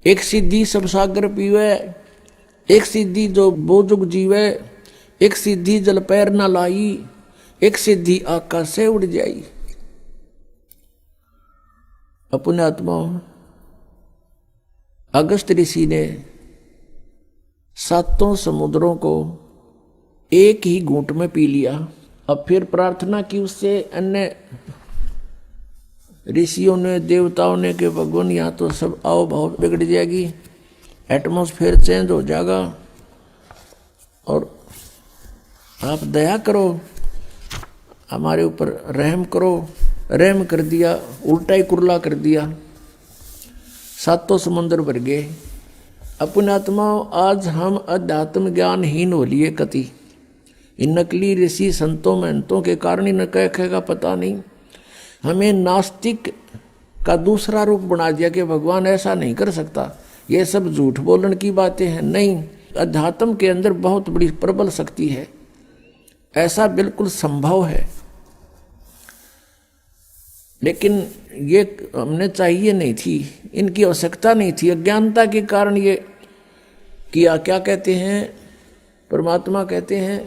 एक सिद्धि सब सागर पीवे, एक सिद्धि जो बोजुग जीवे, एक सिद्धि जल पैर न लाई, एक सिद्धि आकाश से उड़ जाई। अपने आत्मा अगस्त ऋषि ने 7 समुद्रों को एक ही घूंट में पी लिया। अब फिर प्रार्थना की उससे, अन्य ऋषियों ने देवताओं ने कि भगवान यहाँ तो सब आओ भाव बिगड़ जाएगी, एटमॉस्फेयर चेंज हो जाएगा और आप दया करो, हमारे ऊपर रहम करो। रहम कर दिया, उल्टा ही कुरला कर दिया। 7 समुद्र भर गए। अपने आत्माओं, आज हम अध्यात्म ज्ञानहीन हो लिए कति। इन नकली ऋषि संतों महंतों के कारण ही न कहेगा पता नहीं, हमें नास्तिक का दूसरा रूप बना दिया कि भगवान ऐसा नहीं कर सकता, ये सब झूठ बोलने की बातें हैं। नहीं, अध्यात्म के अंदर बहुत बड़ी प्रबल शक्ति है, ऐसा बिल्कुल संभव है। लेकिन ये हमने चाहिए नहीं थी, इनकी आवश्यकता नहीं थी। अज्ञानता के कारण ये किया। क्या कहते हैं, परमात्मा कहते हैं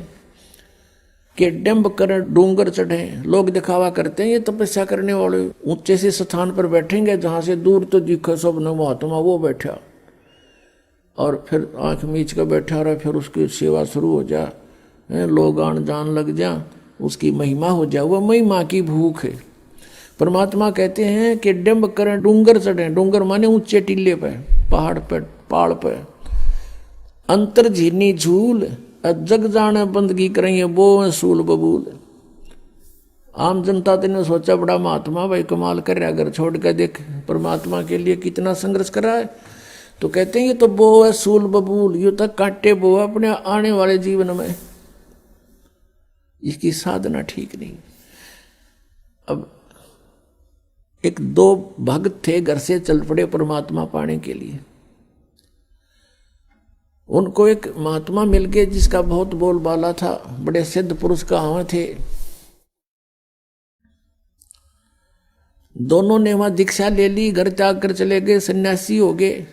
कि डंब कर डूंगर चढ़े, लोग दिखावा करते हैं ये तपस्या करने वाले ऊंचे से स्थान पर बैठेंगे जहां से दूर तो दिखे सब न महात्मा वो बैठा, और फिर आंख मीच कर बैठा रहा, फिर उसकी सेवा शुरू हो जा, लोग आन जान लग जा, उसकी महिमा हो जाए, वह महिमा की भूख है। परमात्मा कहते हैं कि डंब करें डूंगर चढ़े, डूंगर माने ऊंचे टीले पे, पहाड़ पे, पहाड़ पे, अंतर झीनी झूल जग जाने बंदगी करेंगे वो सूल बबूल। आम जनता ने सोचा बड़ा महात्मा भाई कमाल कर रहा, घर छोड़ कर देख परमात्मा के लिए कितना संघर्ष कर रहा है। तो कहते हैं ये तो बो है सूल बबूल, ये तक काटे बो अपने आने वाले जीवन में, इसकी साधना ठीक नहीं। अब एक दो भक्त थे, घर से चल पड़े परमात्मा पाने के लिए। उनको एक महात्मा मिल गए जिसका बहुत बोलबाला था, बड़े सिद्ध पुरुष कहां थे। दोनों ने वहां दीक्षा ले ली, घर त्याग कर चले गए, सन्यासी हो गए।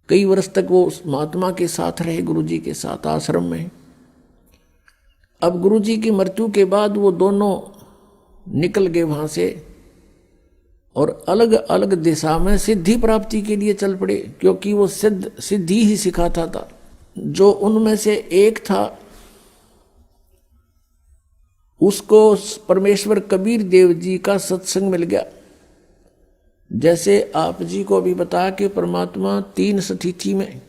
कई वर्ष तक वो महात्मा के साथ रहे, गुरुजी के साथ आश्रम में। अब गुरुजी की मृत्यु के बाद वो दोनों निकल गए वहां से और अलग अलग दिशा में सिद्धि प्राप्ति के लिए चल पड़े, क्योंकि वो सिद्धि ही सिखाता था। जो उनमें से एक था उसको परमेश्वर कबीर देव जी का सत्संग मिल गया। जैसे आप जी को अभी बताया कि परमात्मा 3 स्थिति में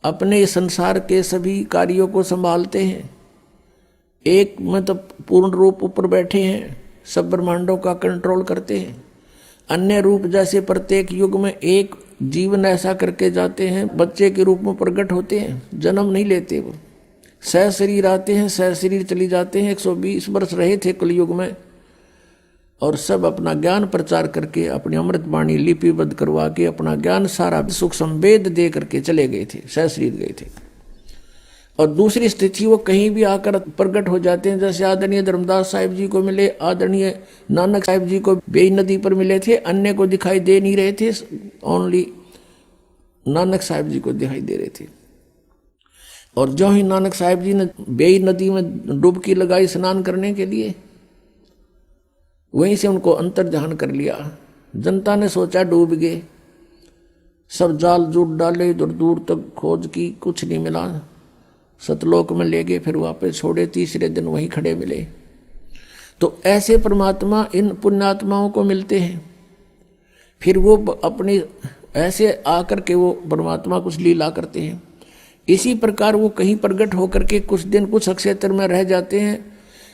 अपने संसार के सभी कार्यों को संभालते हैं। एक में तो पूर्ण रूप ऊपर बैठे हैं, सब ब्रह्मांडों का कंट्रोल करते हैं। अन्य रूप जैसे प्रत्येक युग में एक जीवन ऐसा करके जाते हैं, बच्चे के रूप में प्रकट होते हैं, जन्म नहीं लेते, वो सह शरीर आते हैं, सह शरीर चली जाते हैं। 120 वर्ष रहे थे कलयुग में और सब अपना ज्ञान प्रचार करके अपनी अमृत वाणी लिपिबद्ध करवा के अपना ज्ञान सारा सुख संवेद दे करके चले गए थे, सह शरीर गए थे। और दूसरी स्थिति वो कहीं भी आकर प्रकट हो जाते हैं, जैसे आदरणीय धर्मदास साहिब जी को मिले, आदरणीय नानक साहिब जी को बेई नदी पर मिले थे, अन्य को दिखाई दे नहीं रहे थे, ओनली नानक साहिब जी को दिखाई दे रहे थे। और जो ही नानक साहिब जी ने बेई नदी में डुबकी लगाई स्नान करने के लिए, वहीं से उनको अंतर ध्यान कर लिया। जनता ने सोचा डूब गए, सब जाल जूट डाले, इधर दूर तक खोज की, कुछ नहीं मिला, सतलोक में ले गए, फिर वापस छोड़े, तीसरे दिन वहीं खड़े मिले। तो ऐसे परमात्मा इन पुण्यात्माओं को मिलते हैं, फिर वो अपनी ऐसे आकर के वो परमात्मा कुछ लीला करते हैं। इसी प्रकार वो कहीं प्रकट होकर के कुछ दिन कुछ क्षेत्र में रह जाते हैं,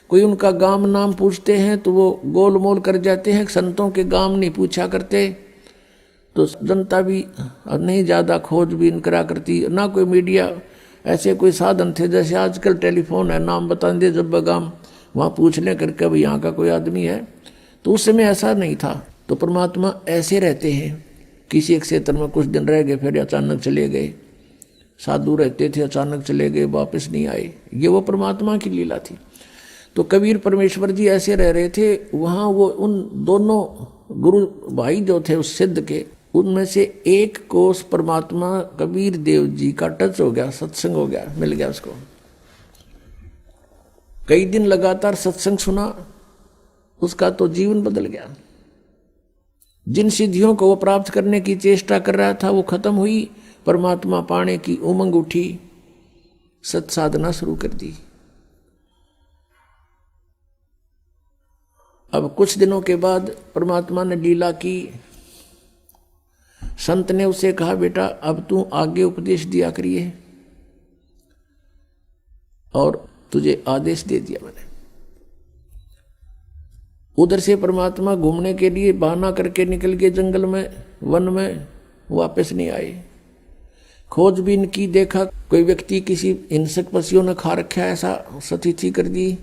कोई उनका गांव नाम पूछते हैं तो वो गोलमोल कर जाते हैं, संतों के गांव नहीं पूछा करते, तो जनता भी नहीं ज़्यादा खोजबीन करा करती, ना कोई मीडिया ऐसे कोई साधन थे। जैसे आजकल टेलीफोन है, नाम बता दे जब बगाम वहाँ पूछ लें करके भाई यहाँ का कोई आदमी है, तो उस समय ऐसा नहीं था। तो परमात्मा ऐसे रहते हैं, किसी एक क्षेत्र में कुछ दिन रह गए, फिर अचानक चले गए। साधु रहते थे, अचानक चले गए, वापस नहीं आए, ये वो परमात्मा की लीला थी। तो कबीर परमेश्वर जी ऐसे रह रहे थे वहाँ। वो उन दोनों गुरु भाई जो थे उस सिद्ध के, उनमें से एक को उस परमात्मा कबीर देव जी का टच हो गया, सत्संग हो गया, मिल गया उसको। कई दिन लगातार सत्संग सुना, उसका तो जीवन बदल गया। जिन सिद्धियों को वो प्राप्त करने की चेष्टा कर रहा था वो खत्म हुई, परमात्मा पाने की उमंग उठी, सत्साधना शुरू कर दी। अब कुछ दिनों के बाद परमात्मा ने लीला की। संत ने उसे कहा, बेटा अब तू आगे उपदेश दिया करिए, और तुझे आदेश दे दिया मैंने। उधर से परमात्मा घूमने के लिए बहाना करके निकल गए जंगल में, वन में, वापस नहीं आए। खोजबीन की, देखा कोई व्यक्ति किसी हिंसक पशुओं ने खा रखा है, ऐसा स्थिति कर दी।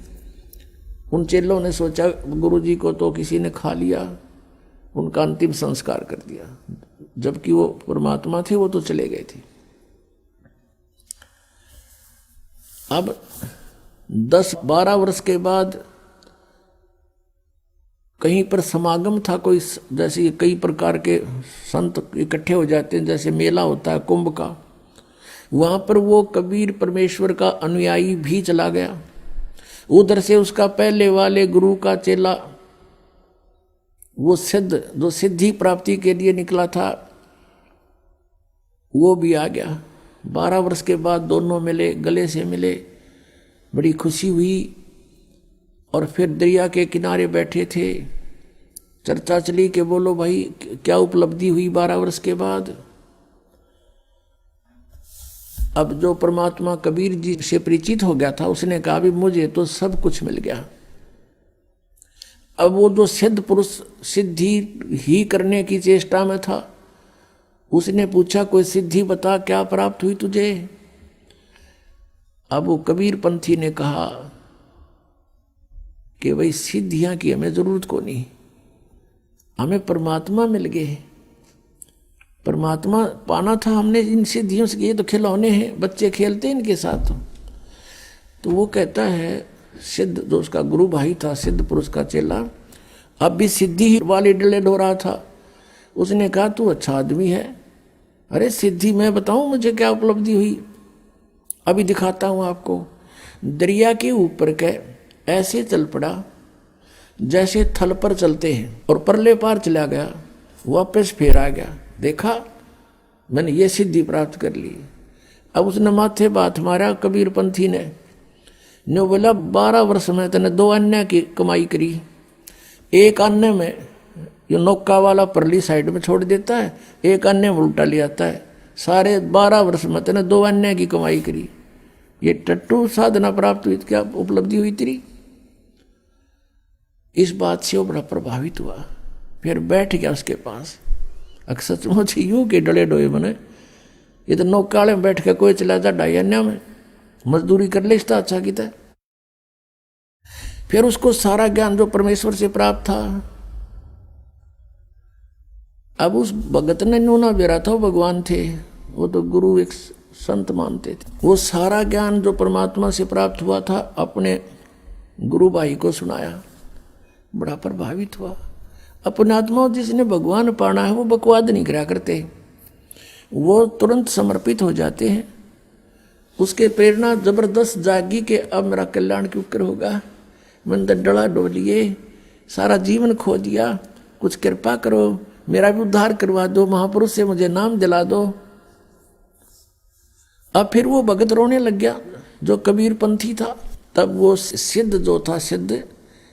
उन चेलों ने सोचा गुरुजी को तो किसी ने खा लिया, उनका अंतिम संस्कार कर दिया। जबकि वो परमात्मा थे, वो तो चले गए थे। अब 10-12 वर्ष के बाद कहीं पर समागम था कोई, जैसे कई प्रकार के संत इकट्ठे हो जाते हैं, जैसे मेला होता है कुंभ का, वहां पर वो कबीर परमेश्वर का अनुयायी भी चला गया। उधर से उसका पहले वाले गुरु का चेला, वो सिद्ध जो सिद्धि प्राप्ति के लिए निकला था, वो भी आ गया। 12 वर्ष के बाद दोनों मिले, गले से मिले, बड़ी खुशी हुई। और फिर दरिया के किनारे बैठे थे, चर्चा चली कि बोलो भाई क्या उपलब्धि हुई 12 वर्ष के बाद। अब जो परमात्मा कबीर जी से परिचित हो गया था, उसने कहा भी मुझे तो सब कुछ मिल गया। अब वो जो सिद्ध पुरुष सिद्धि ही करने की चेष्टा में था, उसने पूछा कोई सिद्धि बता, क्या प्राप्त हुई तुझे। अब वो कबीर पंथी ने कहा कि भाई सिद्धियां की हमें जरूरत को नहीं, हमें परमात्मा मिल गए, परमात्मा पाना था हमने इन सिद्धियों से। ये तो खिलौने हैं, बच्चे खेलते हैं इनके साथ। तो वो कहता है सिद्ध जो उसका गुरु भाई था, सिद्ध पुरुष का चेला, अब भी सिद्धि वाली डले ढो रहा था। उसने कहा तू अच्छा आदमी है, अरे सिद्धि मैं बताऊं मुझे क्या उपलब्धि हुई, अभी दिखाता हूं आपको। दरिया के ऊपर के ऐसे चल पड़ा जैसे थल पर चलते हैं, और परले पार चला गया, वापस फिर आ गया। देखा मैंने ये सिद्धि प्राप्त कर ली। अब उसने माथे बात मारा कबीर पंथी ने, नो बोला 12 वर्ष में तने 2 अन्य की कमाई करी। एक अन्य में ये नौका वाला परली साइड में छोड़ देता है, एक अन्य में उल्टा ले आता है। सारे 12 वर्ष में तने 2 अन्य की कमाई करी। ये टट्टू साधना प्राप्त हुई, क्या उपलब्धि हुई तेरी। इस बात से वो बड़ा प्रभावित हुआ, फिर बैठ गया उसके पास। अक्सर सचमुच यूं के डले डोए बने, ये तो नौकाले में बैठ के कोई चला जा ढाई अन्या में मजदूरी कर ले, इसका अच्छा की था। फिर उसको सारा ज्ञान जो परमेश्वर से प्राप्त था, अब उस भगत ने नूना बेरा था, वो भगवान थे, वो तो गुरु एक संत मानते थे। वो सारा ज्ञान जो परमात्मा से प्राप्त हुआ था अपने गुरु भाई को सुनाया, बड़ा प्रभावित हुआ। अपने आत्मा जिसने भगवान पाना है वो बकवाद नहीं करा करते, वो तुरंत समर्पित हो जाते हैं। उसके प्रेरणा जबरदस्त जागी कि अब मेरा कल्याण क्यों कर होगा, मैंने डला डोलिए, सारा जीवन खो दिया, कुछ कृपा करो, मेरा भी उद्धार करवा दो, महापुरुष से मुझे नाम दिला दो। अब फिर वो भगत रोने लग गया जो कबीर पंथी था। तब वो सिद्ध जो था सिद्ध,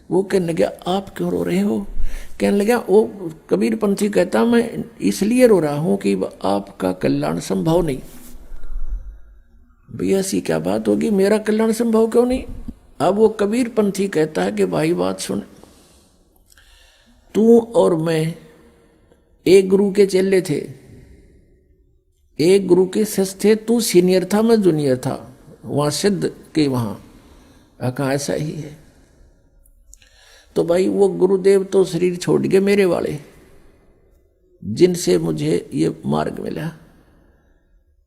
वो कहने लगा आप क्यों रो रहे हो। कहने लगा वो कबीर पंथी कहता मैं इसलिए रो रहा हूं कि आपका कल्याण संभव नहीं। भैया ऐसी क्या बात होगी, मेरा कल्याण संभव क्यों नहीं। अब वो कबीर पंथी कहता है कि भाई बात सुन, तू और मैं एक गुरु के चेले थे, एक गुरु के शिष्य थे, तू सीनियर था मैं जूनियर था, वहां सिद्ध के वहां कहा ऐसा ही है। तो भाई वो गुरुदेव तो शरीर छोड़ गए मेरे वाले, जिनसे मुझे ये मार्ग मिला,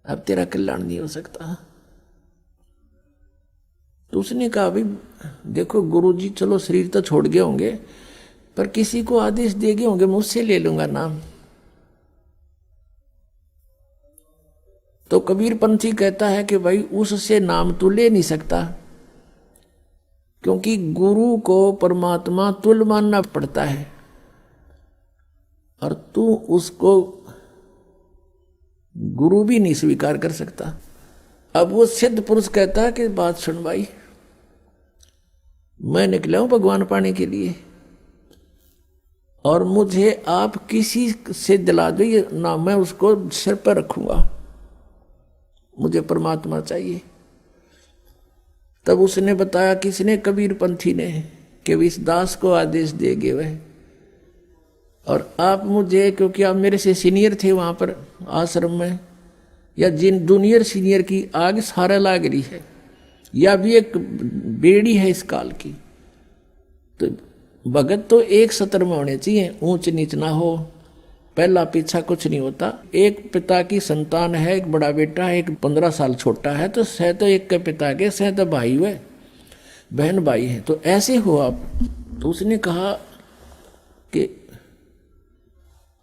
अब तेरा कल्याण नहीं हो सकता। तो उसने कहा भाई देखो गुरुजी चलो शरीर तो छोड़ गए होंगे, पर किसी को आदेश दे गए होंगे, मुझसे ले लूंगा नाम। तो कबीर पंथी कहता है कि भाई उससे नाम तू ले नहीं सकता, क्योंकि गुरु को परमात्मा तुल्य मानना पड़ता है, और तू उसको गुरु भी नहीं स्वीकार कर सकता। अब वो सिद्ध पुरुष कहता है कि बात सुन भाई, मैं निकला हूं भगवान पाने के लिए, और मुझे आप किसी से दिला दो ये नाम, मैं उसको सिर पर रखूंगा, मुझे परमात्मा चाहिए। तब उसने बताया किसने, कबीर पंथी ने, कि इस दास को आदेश दे गए वह, और आप मुझे, क्योंकि आप मेरे से सीनियर थे वहां पर आश्रम में, या जिन जूनियर सीनियर की आग सारा लाग रही है, या भी एक बेड़ी है इस काल की, तो भगत तो एक सत्र में होने चाहिए, ऊंच नीच ना हो, पहला पीछा कुछ नहीं होता। एक पिता की संतान है, एक बड़ा बेटा है, एक 15 साल छोटा है, तो सह तो एक के पिता के, सह तो भाई हुए, बहन भाई है, तो ऐसे हो आप। तो उसने कहा कि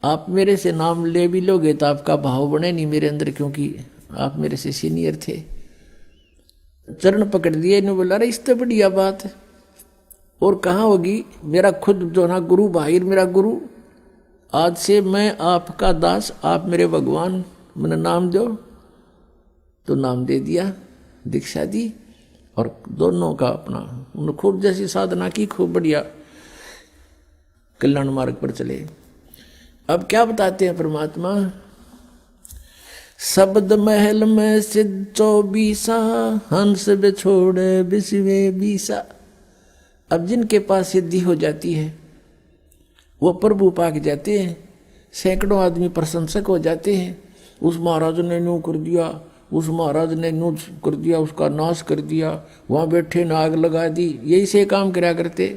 आप मेरे से नाम ले भी लोगे तो आपका भाव बने नहीं मेरे अंदर, क्योंकि आप मेरे से सीनियर थे। चरण पकड़ दिए, इन्होंने बोला अरे इससे बढ़िया बात है और कहाँ होगी, मेरा खुद जो ना गुरु भाई, मेरा गुरु, आज से मैं आपका दास, आप मेरे भगवान, मैंने नाम दो। तो नाम दे दिया, दीक्षा दी और दोनों का अपना उन्होंने खूब जैसी साधना की, खूब बढ़िया कल्याण मार्ग पर चले। अब क्या बताते हैं परमात्मा, शब्द महल में सिद्ध 24 हंस बिछोड़े बिस्वे 20। अब जिनके पास सिद्धि हो जाती है वो प्रभु पाक जाते हैं, सैकड़ों आदमी प्रशंसक हो जाते हैं। उस महाराज ने यूं कर दिया, उस महाराज ने यूं कर दिया, उसका नाश कर दिया, वहां बैठे ने आग लगा दी, यही से काम कराया करते।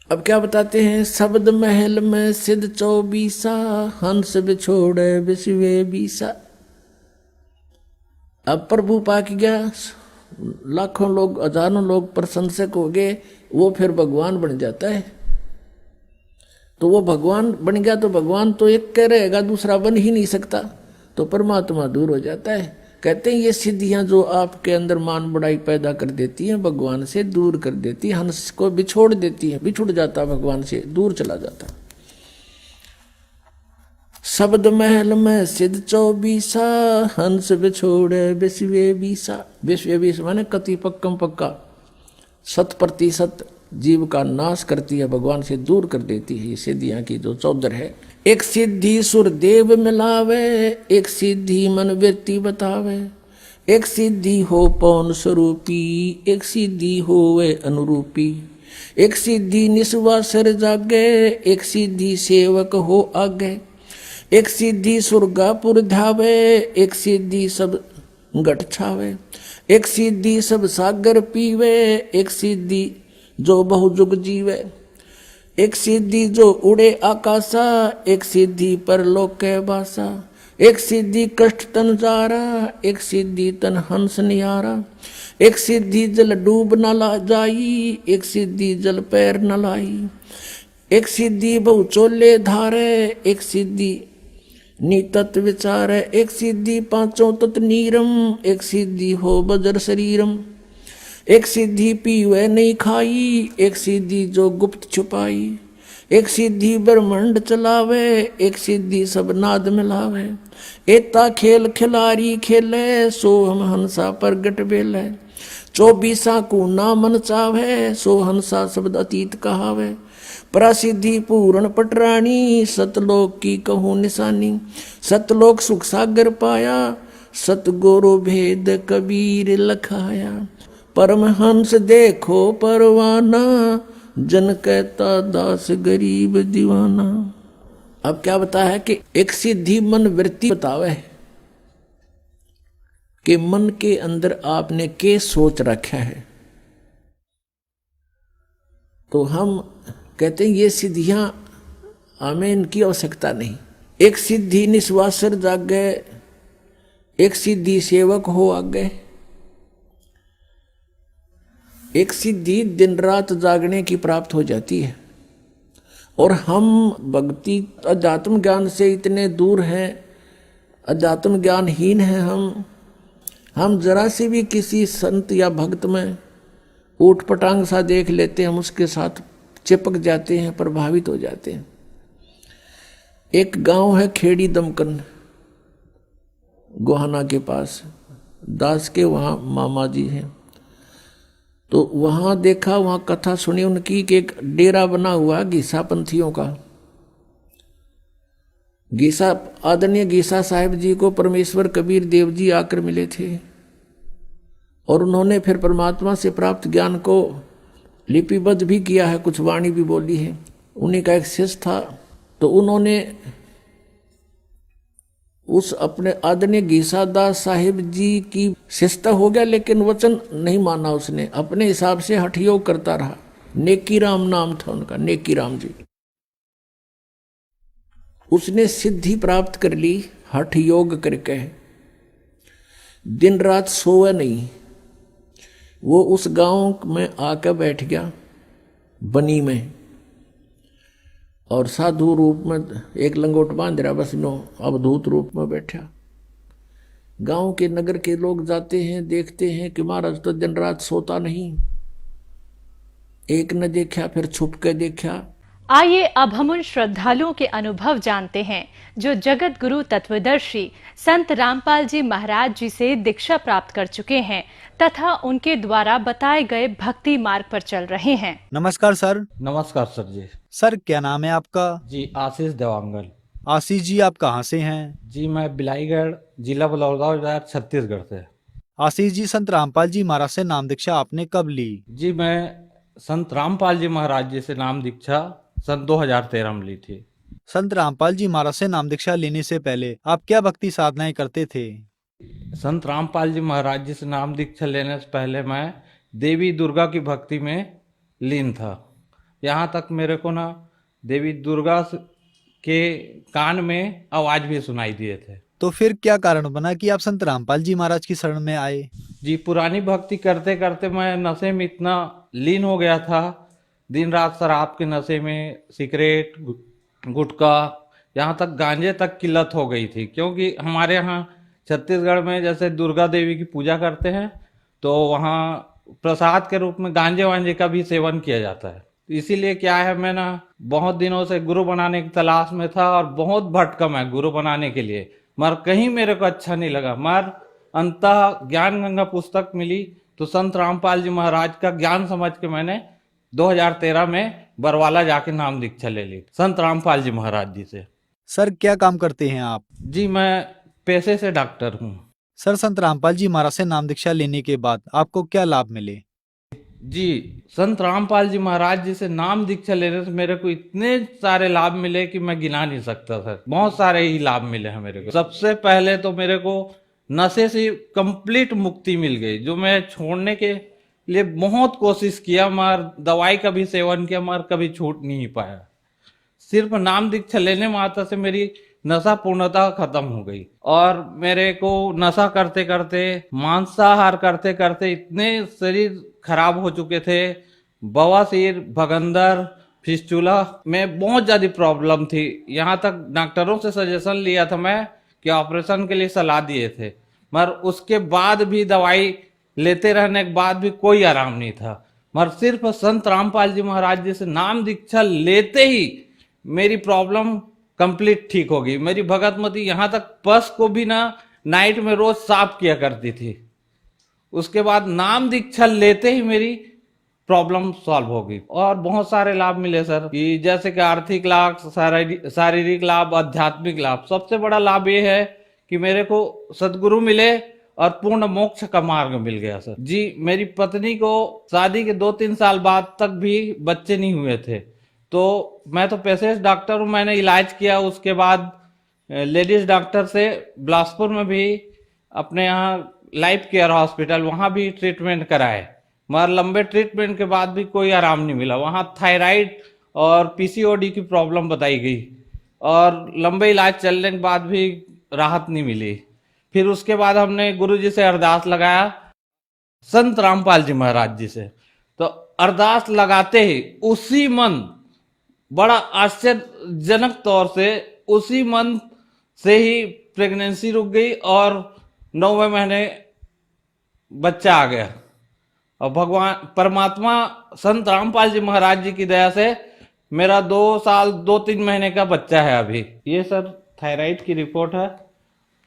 अब क्या बताते हैं, शब्द महल में सिद्ध 24 हंस बिछोड़े बिस्वे 20। अब प्रभु पाक गया, लाखों लोग, हजारों लोग प्रशंसक हो गए, वो फिर भगवान बन जाता है। तो वो भगवान बन गया तो भगवान तो एक कह रहेगा, दूसरा बन ही नहीं सकता, तो परमात्मा दूर हो जाता है। कहते हैं ये सिद्धियां जो आपके अंदर मान बढ़ाई पैदा कर देती हैं, भगवान से दूर कर देती है, हंस को बिछोड़ देती है, बिछुड़ जाता भगवान से, दूर चला जाता। शब्द महल में सिद्ध 24 हंस बिछोड़े बिस्वे 20। बिस्वे 20 माने कति पक्कम पक्का, 100% जीव का नाश करती है, भगवान से दूर कर देती है। ये सिद्धियां की जो चौधर है, एक सिद्धि सुर देव मिलावे, एक सिद्धि मन वृत्ति बतावे, एक सिद्धि हो पौन स्वरूपी, एक सिद्धि हो वे अनुरूपी, एक सिद्धि निस्वासर जागे, एक सिद्धि सेवक हो आगे, एक सिद्धि सुरगापुर धावे, एक सिद्धि सब घट छावे, एक सिद्धि सब सागर पीवे, एक सिद्धि जो बहुजुग जीवे, एक सिद्धि जो उड़े आकाशा, एक सिद्धि परलोक के बासा, एक सिद्धि कष्ट तन जारा, एक सिद्धि तन हंस निहारा, एक सिद्धि जल डूब न ला जाई, एक सिद्धि जल पैर न लाई, एक सिद्धि बहु चोले धारे, एक सिद्धि नितत विचारे, एक सिद्धि पांचों तत् नीरम, एक सिद्धि हो बजर शरीरम, एक सिद्धि पीवे नहीं खाई, एक सिद्धि जो गुप्त छुपाई, एक सिद्धि ब्रह्मांड चलावे, एक सिद्धि सब नाद मिलावे, एता खेल खिलारी खेले, सो हम हंसा प्रगट बेले, 24 को ना मन चावे, सो हंसा शब्द अतीत कहावे, प्रसिद्धि पूर्ण पटरानी, सतलोक की कहूँ निशानी, सतलोक सुख सागर पाया, सतगुरु भेद कबीर लखाया, परमहंस देखो परवाना, जन कहता दास गरीब दीवाना। अब क्या बताया है कि एक सिद्धि मन वृत्ति बतावे कि मन के अंदर आपने के सोच रखा है। तो हम कहते हैं ये सिद्धियां हमें इनकी आवश्यकता नहीं। एक सिद्धि निस्वासर जागे, एक सिद्धि सेवक हो आगे, एक सिद्धि दिन रात जागने की प्राप्त हो जाती है। और हम भक्ति अध्यात्म ज्ञान से इतने दूर हैं, अध्यात्म ज्ञानहीन हैं हम जरा से भी किसी संत या भक्त में ऊट पटांग सा देख लेते हैं, हम उसके साथ चिपक जाते हैं, प्रभावित हो जाते हैं। एक गांव है खेड़ी दमकन, गोहाना के पास, दास के वहाँ मामा जी हैं। तो वहाँ देखा, वहाँ कथा सुनी उनकी कि एक डेरा बना हुआ गीसा पंथियों का। गीसा, आदरणीय गीसा साहिब जी को परमेश्वर कबीर देव जी आकर मिले थे और उन्होंने फिर परमात्मा से प्राप्त ज्ञान को लिपिबद्ध भी किया है, कुछ वाणी भी बोली है। उन्हीं का एक शिष्य था, तो उन्होंने उस अपने आदरणीय गीसादास साहिब जी की शिष्यता हो गया, लेकिन वचन नहीं माना उसने, अपने हिसाब से हठयोग करता रहा। नेकी राम नाम था उनका, नेकी राम जी। उसने सिद्धि प्राप्त कर ली हठ योग करके, दिन रात सोए नहीं। वो उस गांव में आकर बैठ गया बनी में, और साधु रूप में एक लंगोट बांध रहा, बस नो अवधूत रूप में बैठा। गांव के नगर के लोग जाते हैं, देखते हैं कि महाराज तो दिन रात सोता नहीं। एक ने देखा, फिर छुप के देखा। आइए अब हम उन श्रद्धालुओं के अनुभव जानते हैं जो जगत गुरु तत्वदर्शी संत रामपाल जी महाराज जी से दीक्षा प्राप्त कर चुके हैं तथा उनके द्वारा बताए गए भक्ति मार्ग पर चल रहे हैं। नमस्कार सर। नमस्कार सर जी। सर क्या नाम है आपका? जी आशीष देवांगल। आशीष जी आप कहाँ से हैं? जी मैं बिलाईगढ़, जिला बलौदाबाजार, छत्तीसगढ़ से। आशीष जी, संत रामपाल जी महाराज से नाम दीक्षा आपने कब ली? जी मैं संत रामपाल जी महाराज जी से नाम दीक्षा सन 2013 में ली थी। संत रामपाल जी महाराज से नाम दीक्षा लेने से पहले आप क्या भक्ति साधनाएं करते थे? संत रामपाल जी महाराज जी से नाम दीक्षा लेने से पहले मैं देवी दुर्गा की भक्ति में लीन था। यहाँ तक मेरे को ना देवी दुर्गा के कान में आवाज भी सुनाई दिए थे। तो फिर क्या कारण बना कि आप संत रामपाल जी महाराज की शरण में आए? जी पुरानी भक्ति करते करते मैं नशे में इतना लीन हो गया था, दिन रात शराब के नशे में, सिगरेट, गुटखा, यहाँ तक गांजे तक की लत हो गई थी। क्योंकि हमारे यहाँ छत्तीसगढ़ में जैसे दुर्गा देवी की पूजा करते हैं तो वहाँ प्रसाद के रूप में गांजे वांजे का भी सेवन किया जाता है। इसीलिए क्या है, मैं ना बहुत दिनों से गुरु बनाने की तलाश में था और बहुत भटका मैं गुरु बनाने के लिए, मगर कहीं मेरे को अच्छा नहीं लगा। मगर अंतः ज्ञान गंगा पुस्तक मिली तो संत रामपाल जी महाराज का ज्ञान समझ के मैंने 2013 में बरवाला जाके नाम दीक्षा ले ली संत रामपाल जी महाराज जी से। सर क्या काम करते हैं आप? जी मैं पेशे से डॉक्टर हूँ। सर संत रामपाल जी महाराज से नाम दीक्षा लेने के बाद आपको क्या लाभ मिले? जी संत रामपाल जी महाराज जी से नाम दीक्षा लेने से मेरे को इतने सारे लाभ मिले कि मैं गिना नहीं सकता सर। बहुत सारे ही लाभ मिले हैं मेरे को। सबसे पहले तो मेरे को नशे से कंप्लीट मुक्ति मिल गई, जो मैं छोड़ने के लिए बहुत कोशिश किया, मगर दवाई का भी सेवन किया, मगर कभी छूट नहीं पाया। सिर्फ नाम दीक्षा लेने मात्र से मेरी नशा पूर्णतः खत्म हो गई। और मेरे को नशा करते करते, मांसाहार करते करते इतने शरीर खराब हो चुके थे, बवासीर, भगंदर, फिस्टुला में बहुत ज्यादा प्रॉब्लम थी। यहाँ तक डॉक्टरों से सजेशन लिया था मैं कि ऑपरेशन के लिए सलाह दिए थे, मगर उसके बाद भी दवाई लेते रहने के बाद भी कोई आराम नहीं था। मगर सिर्फ संत रामपाल जी महाराज जी से नाम दीक्षा लेते ही मेरी प्रॉब्लम कंप्लीट ठीक हो गई। मेरी भगतमती यहाँ तक पस को भी ना नाइट में रोज साफ किया करती थी। उसके बाद नाम दीक्षा लेते ही मेरी प्रॉब्लम सॉल्व हो गई। और बहुत सारे लाभ मिले सर, कि जैसे कि आर्थिक लाभ, शारीरिक लाभ, आध्यात्मिक लाभ। सबसे बड़ा लाभ ये है कि मेरे को सदगुरु मिले और पूर्ण मोक्ष का मार्ग मिल गया सर। जी मेरी पत्नी को शादी के 2-3 साल बाद तक भी बच्चे नहीं हुए थे, तो मैं तो पेशेंट डॉक्टर हूँ, मैंने इलाज किया। उसके बाद लेडीज डॉक्टर से बिलासपुर में भी अपने यहाँ लाइफ केयर हॉस्पिटल, वहाँ भी ट्रीटमेंट कराए, मगर लंबे ट्रीटमेंट के बाद भी कोई आराम नहीं मिला। वहाँ थायराइड और पीसीओडी की प्रॉब्लम बताई गई और लंबे इलाज चलने के बाद भी राहत नहीं मिली। फिर उसके बाद हमने गुरुजी से अरदास लगाया संत रामपाल जी महाराज जी से, तो अरदास लगाते ही उसी मन, बड़ा आश्चर्यजनक तौर से उसी मन से ही प्रेगनेंसी रुक गई और 9वें महीने बच्चा आ गया। और भगवान परमात्मा संत रामपाल जी महाराज जी की दया से मेरा 2 साल 2-3 महीने का बच्चा है अभी। ये सर थायराइड की रिपोर्ट है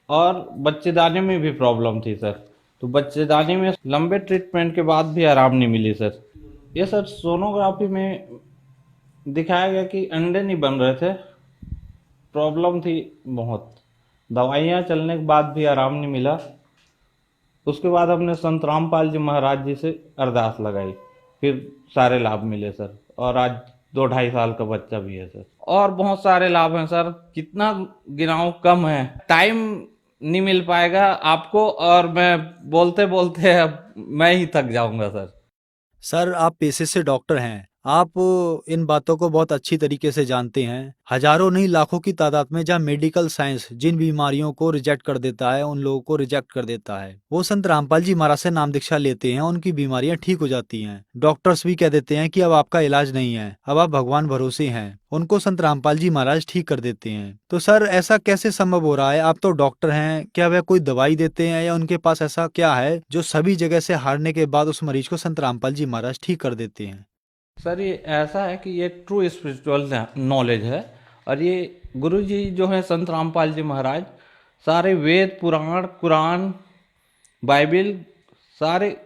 और बच्चेदानी में भी प्रॉब्लम थी सर, तो बच्चेदानी में लंबे ट्रीटमेंट के बाद भी आराम नहीं मिली सर। ये सर सोनोग्राफी में दिखाया गया कि अंडे नहीं बन रहे थे, प्रॉब्लम थी बहुत, दवाइयाँ चलने के बाद भी आराम नहीं मिला। उसके बाद हमने संत रामपाल जी महाराज जी से अरदास लगाई, फिर सारे लाभ मिले सर। और आज 2-2.5 साल का बच्चा भी है सर। और बहुत सारे लाभ हैं सर, कितना गिनाऊं कम है, टाइम नहीं मिल पाएगा आपको, और मैं बोलते बोलते अब मैं ही थक जाऊंगा सर। सर आप पेशे से डॉक्टर हैं, आप इन बातों को बहुत अच्छी तरीके से जानते हैं। हजारों नहीं लाखों की तादाद में जहाँ मेडिकल साइंस जिन बीमारियों को रिजेक्ट कर देता है, उन लोगों को रिजेक्ट कर देता है, वो संत रामपाल जी महाराज से नाम दीक्षा लेते हैं, उनकी बीमारियां ठीक हो जाती हैं। डॉक्टर्स भी कह देते हैं कि अब आपका इलाज नहीं है, अब आप भगवान भरोसे हैं, उनको संत रामपाल जी महाराज ठीक कर देते हैं। तो सर ऐसा कैसे संभव हो रहा है? आप तो डॉक्टर हैं, क्या वह कोई दवाई देते हैं या उनके पास ऐसा क्या है जो सभी जगह से हारने के बाद उस मरीज को संत रामपाल जी महाराज ठीक कर देते हैं? सर ये ऐसा है कि ये ट्रू स्पिरिचुअल नॉलेज है, और ये गुरु जी जो है संत रामपाल जी महाराज सारे वेद, पुराण, कुरान, बाइबिल, सारे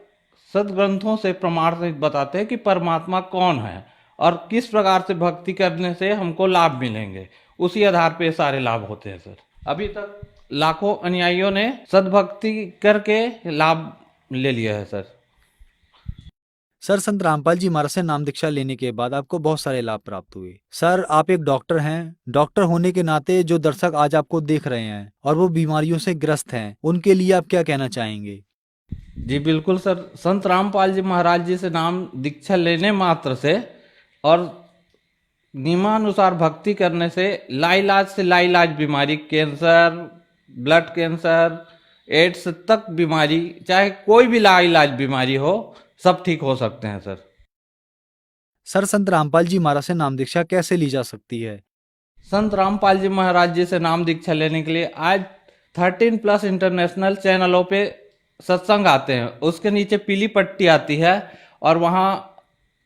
सदग्रंथों से प्रमाण से बताते हैं कि परमात्मा कौन है और किस प्रकार से भक्ति करने से हमको लाभ मिलेंगे। उसी आधार पे सारे लाभ होते हैं सर। अभी तक लाखों अनुयायियों ने सदभक्ति करके लाभ ले लिया है सर। सर संत रामपाल जी महाराज से नाम दीक्षा लेने के बाद आपको बहुत सारे लाभ प्राप्त हुए। सर आप एक डॉक्टर हैं, डॉक्टर होने के नाते जो दर्शक आज आपको देख रहे हैं और वो बीमारियों से ग्रस्त हैं, उनके लिए आप क्या कहना चाहेंगे? जी बिल्कुल सर, संत रामपाल जी महाराज जी से नाम दीक्षा लेने मात्र से और नियमानुसार भक्ति करने से लाइलाज से लाइलाज बीमारी, कैंसर, ब्लड कैंसर, एड्स तक बीमारी, चाहे कोई भी लाइलाज बीमारी हो, सब ठीक हो सकते हैं सर। सर संत रामपाल जी महाराज से नाम दीक्षा कैसे ली जा सकती है? संत रामपाल जी महाराज जी से नाम दीक्षा लेने के लिए आज 13+ इंटरनेशनल चैनलों पे सत्संग आते हैं। उसके नीचे पीली पट्टी आती है और वहाँ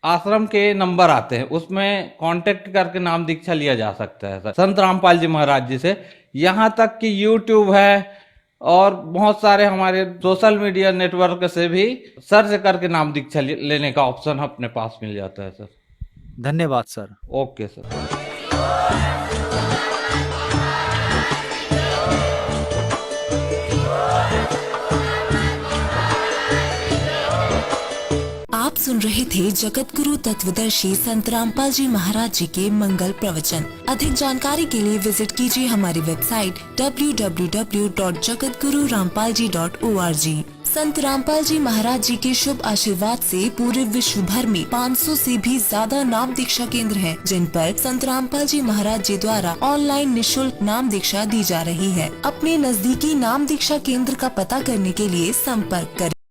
आश्रम के नंबर आते हैं, उसमें कांटेक्ट करके नाम दीक्षा लिया जा सकता है सर संत रामपाल जी महाराज जी से। यहाँ तक कि यूट्यूब है और बहुत सारे हमारे सोशल मीडिया नेटवर्क से भी सर्च करके नाम दीक्षा लेने का ऑप्शन अपने पास मिल जाता है सर। धन्यवाद सर। Okay sir. आप सुन रहे थे जगत गुरु तत्वदर्शी संत रामपाल जी महाराज जी के मंगल प्रवचन। अधिक जानकारी के लिए विजिट कीजिए हमारी वेबसाइट www.jagatgururampalji.org। संत रामपाल जी महाराज जी के शुभ आशीर्वाद से पूरे विश्व भर में 500 से भी ज्यादा नाम दीक्षा केंद्र हैं, जिन पर संत रामपाल जी महाराज जी द्वारा ऑनलाइन निशुल्क नाम दीक्षा दी जा रही है। अपने नजदीकी नाम दीक्षा केंद्र का पता करने के लिए संपर्क करें।